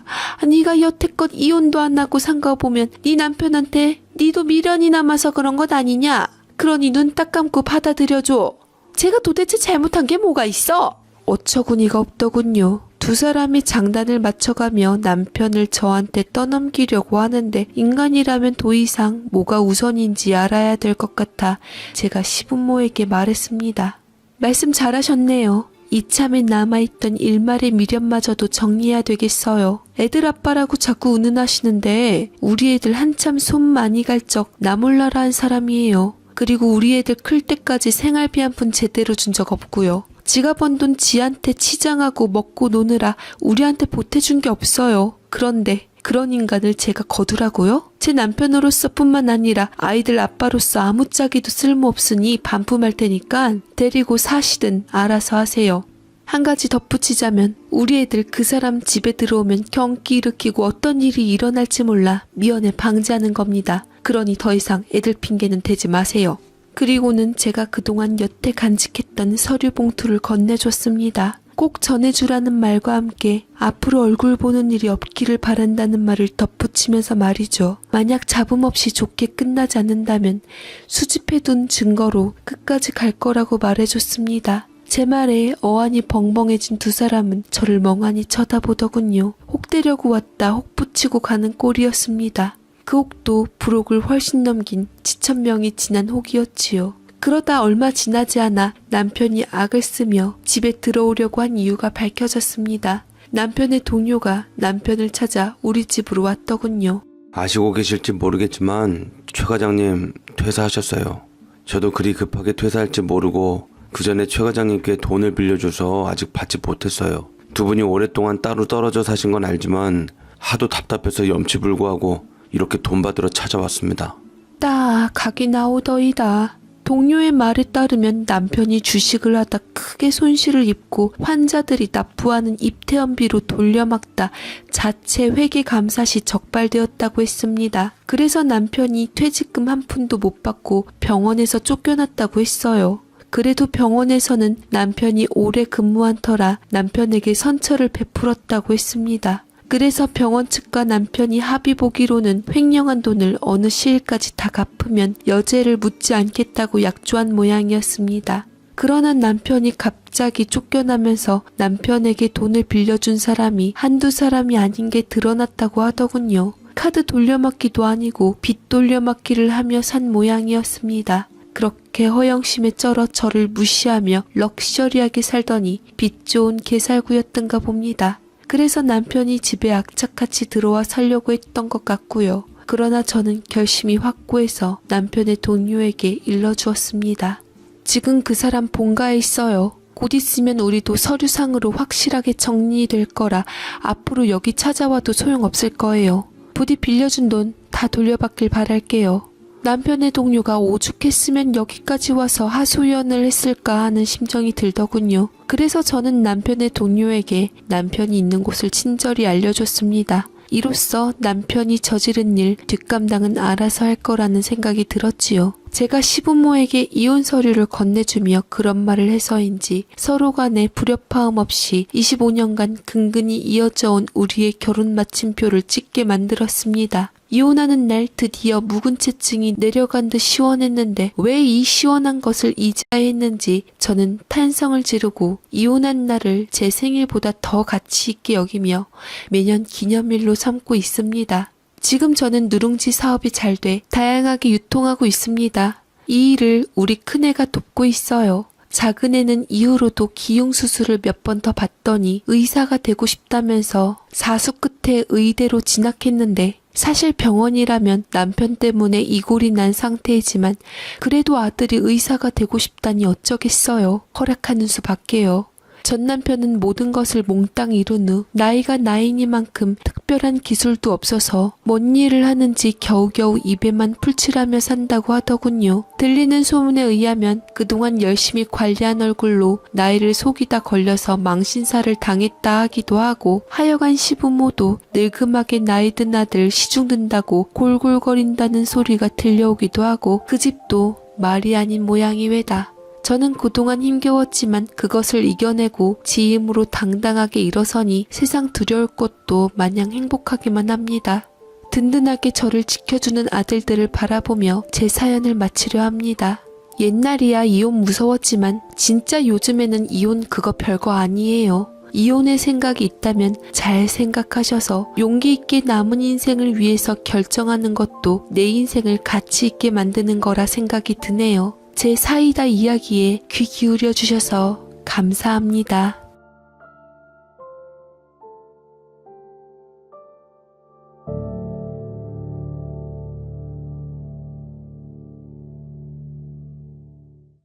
네가 여태껏 이혼도 안 하고 산 거 보면 네 남편한테 니도 미련이 남아서 그런 것 아니냐? 그러니 눈 딱 감고 받아들여줘. 제가 도대체 잘못한 게 뭐가 있어? 어처구니가 없더군요. 두 사람이 장단을 맞춰가며 남편을 저한테 떠넘기려고 하는데 인간이라면 더 이상 뭐가 우선인지 알아야 될 것 같아 제가 시부모에게 말했습니다. 말씀 잘하셨네요. 이참에 남아있던 일말의 미련마저도 정리해야 되겠어요. 애들 아빠라고 자꾸 운운하시는데 우리 애들 한참 손 많이 갈 적 나 몰라라 한 사람이에요. 그리고 우리 애들 클 때까지 생활비 한 푼 제대로 준 적 없고요. 지가 번 돈 지한테 치장하고 먹고 노느라 우리한테 보태준 게 없어요. 그런데 그런 인간을 제가 거두라고요? 제 남편으로서 뿐만 아니라 아이들 아빠로서 아무짝에도 쓸모없으니 반품할 테니까 데리고 사시든 알아서 하세요. 한 가지 덧붙이자면 우리 애들 그 사람 집에 들어오면 경기 일으키고 어떤 일이 일어날지 몰라 미연에 방지하는 겁니다. 그러니 더 이상 애들 핑계는 대지 마세요. 그리고는 제가 그동안 여태 간직했던 서류 봉투를 건네줬습니다. 꼭 전해주라는 말과 함께 앞으로 얼굴 보는 일이 없기를 바란다는 말을 덧붙이면서 말이죠. 만약 잡음 없이 좋게 끝나지 않는다면 수집해둔 증거로 끝까지 갈 거라고 말해줬습니다. 제 말에 어안이 벙벙해진 두 사람은 저를 멍하니 쳐다보더군요. 혹 대려고 왔다 혹 붙이고 가는 꼴이었습니다. 그 혹도 부록을 훨씬 넘긴 7,000명이 지난 혹이었지요. 그러다 얼마 지나지 않아 남편이 악을 쓰며 집에 들어오려고 한 이유가 밝혀졌습니다. 남편의 동료가 남편을 찾아 우리 집으로 왔더군요. 아시고 계실지 모르겠지만 최 과장님 퇴사하셨어요. 저도 그리 급하게 퇴사할지 모르고 그 전에 최 과장님께 돈을 빌려줘서 아직 받지 못했어요. 두 분이 오랫동안 따로 떨어져 사신 건 알지만 하도 답답해서 염치불구하고 이렇게 돈 받으러 찾아왔습니다. 딱 각이 나오더이다. 동료의 말에 따르면 남편이 주식을 하다 크게 손실을 입고 환자들이 납부하는 입퇴원비로 돌려막다 자체 회계 감사 시 적발되었다고 했습니다. 그래서 남편이 퇴직금 한 푼도 못 받고 병원에서 쫓겨났다고 했어요. 그래도 병원에서는 남편이 오래 근무한 터라 남편에게 선처를 베풀었다고 했습니다. 그래서 병원 측과 남편이 합의 보기로는 횡령한 돈을 어느 시일까지 다 갚으면 여죄를 묻지 않겠다고 약조한 모양이었습니다. 그러나 남편이 갑자기 쫓겨나면서 남편에게 돈을 빌려준 사람이 한두 사람이 아닌 게 드러났다고 하더군요. 카드 돌려막기도 아니고 빚 돌려막기를 하며 산 모양이었습니다. 그렇게 허영심에 쩔어 저를 무시하며 럭셔리하게 살더니 빚 좋은 개살구였던가 봅니다. 그래서 남편이 집에 악착같이 들어와 살려고 했던 것 같고요. 그러나 저는 결심이 확고해서 남편의 동료에게 일러주었습니다. 지금 그 사람 본가에 있어요. 곧 있으면 우리도 서류상으로 확실하게 정리될 거라 앞으로 여기 찾아와도 소용없을 거예요. 부디 빌려준 돈 다 돌려받길 바랄게요. 남편의 동료가 오죽했으면 여기까지 와서 하소연을 했을까 하는 심정이 들더군요. 그래서 저는 남편의 동료에게 남편이 있는 곳을 친절히 알려줬습니다. 이로써 남편이 저지른 일 뒷감당은 알아서 할 거라는 생각이 들었지요. 제가 시부모에게 이혼 서류를 건네주며 그런 말을 해서인지 서로 간에 불협화음 없이 25년간 근근히 이어져 온 우리의 결혼 마침표를 찍게 만들었습니다. 이혼하는 날 드디어 묵은 채증이 내려간 듯 시원했는데 왜 이 시원한 것을 잊어야 했는지 저는 탄성을 지르고 이혼한 날을 제 생일보다 더 가치 있게 여기며 매년 기념일로 삼고 있습니다. 지금 저는 누룽지 사업이 잘 돼 다양하게 유통하고 있습니다. 이 일을 우리 큰애가 돕고 있어요. 작은애는 이후로도 기용 수술을 몇 번 더 받더니 의사가 되고 싶다면서 사수 끝에 의대로 진학했는데 사실 병원이라면 남편 때문에 이골이 난 상태이지만 그래도 아들이 의사가 되고 싶다니 어쩌겠어요. 허락하는 수밖에요. 전 남편은 모든 것을 몽땅 이룬 후 나이가 나이니만큼 특별한 기술도 없어서 뭔 일을 하는지 겨우겨우 입에만 풀칠하며 산다고 하더군요. 들리는 소문에 의하면 그동안 열심히 관리한 얼굴로 나이를 속이다 걸려서 망신사를 당했다 하기도 하고 하여간 시부모도 늙음하게 나이 든 아들 시중 든다고 골골거린다는 소리가 들려오기도 하고 그 집도 말이 아닌 모양이 외다. 저는 그동안 힘겨웠지만 그것을 이겨내고 지 힘으로 당당하게 일어서니 세상 두려울 것도 마냥 행복하기만 합니다. 든든하게 저를 지켜주는 아들들을 바라보며 제 사연을 마치려 합니다. 옛날이야 이혼 무서웠지만 진짜 요즘에는 이혼 그거 별거 아니에요. 이혼의 생각이 있다면 잘 생각하셔서 용기 있게 남은 인생을 위해서 결정하는 것도 내 인생을 가치 있게 만드는 거라 생각이 드네요. 제 사이다 이야기에 귀 기울여 주셔서 감사합니다.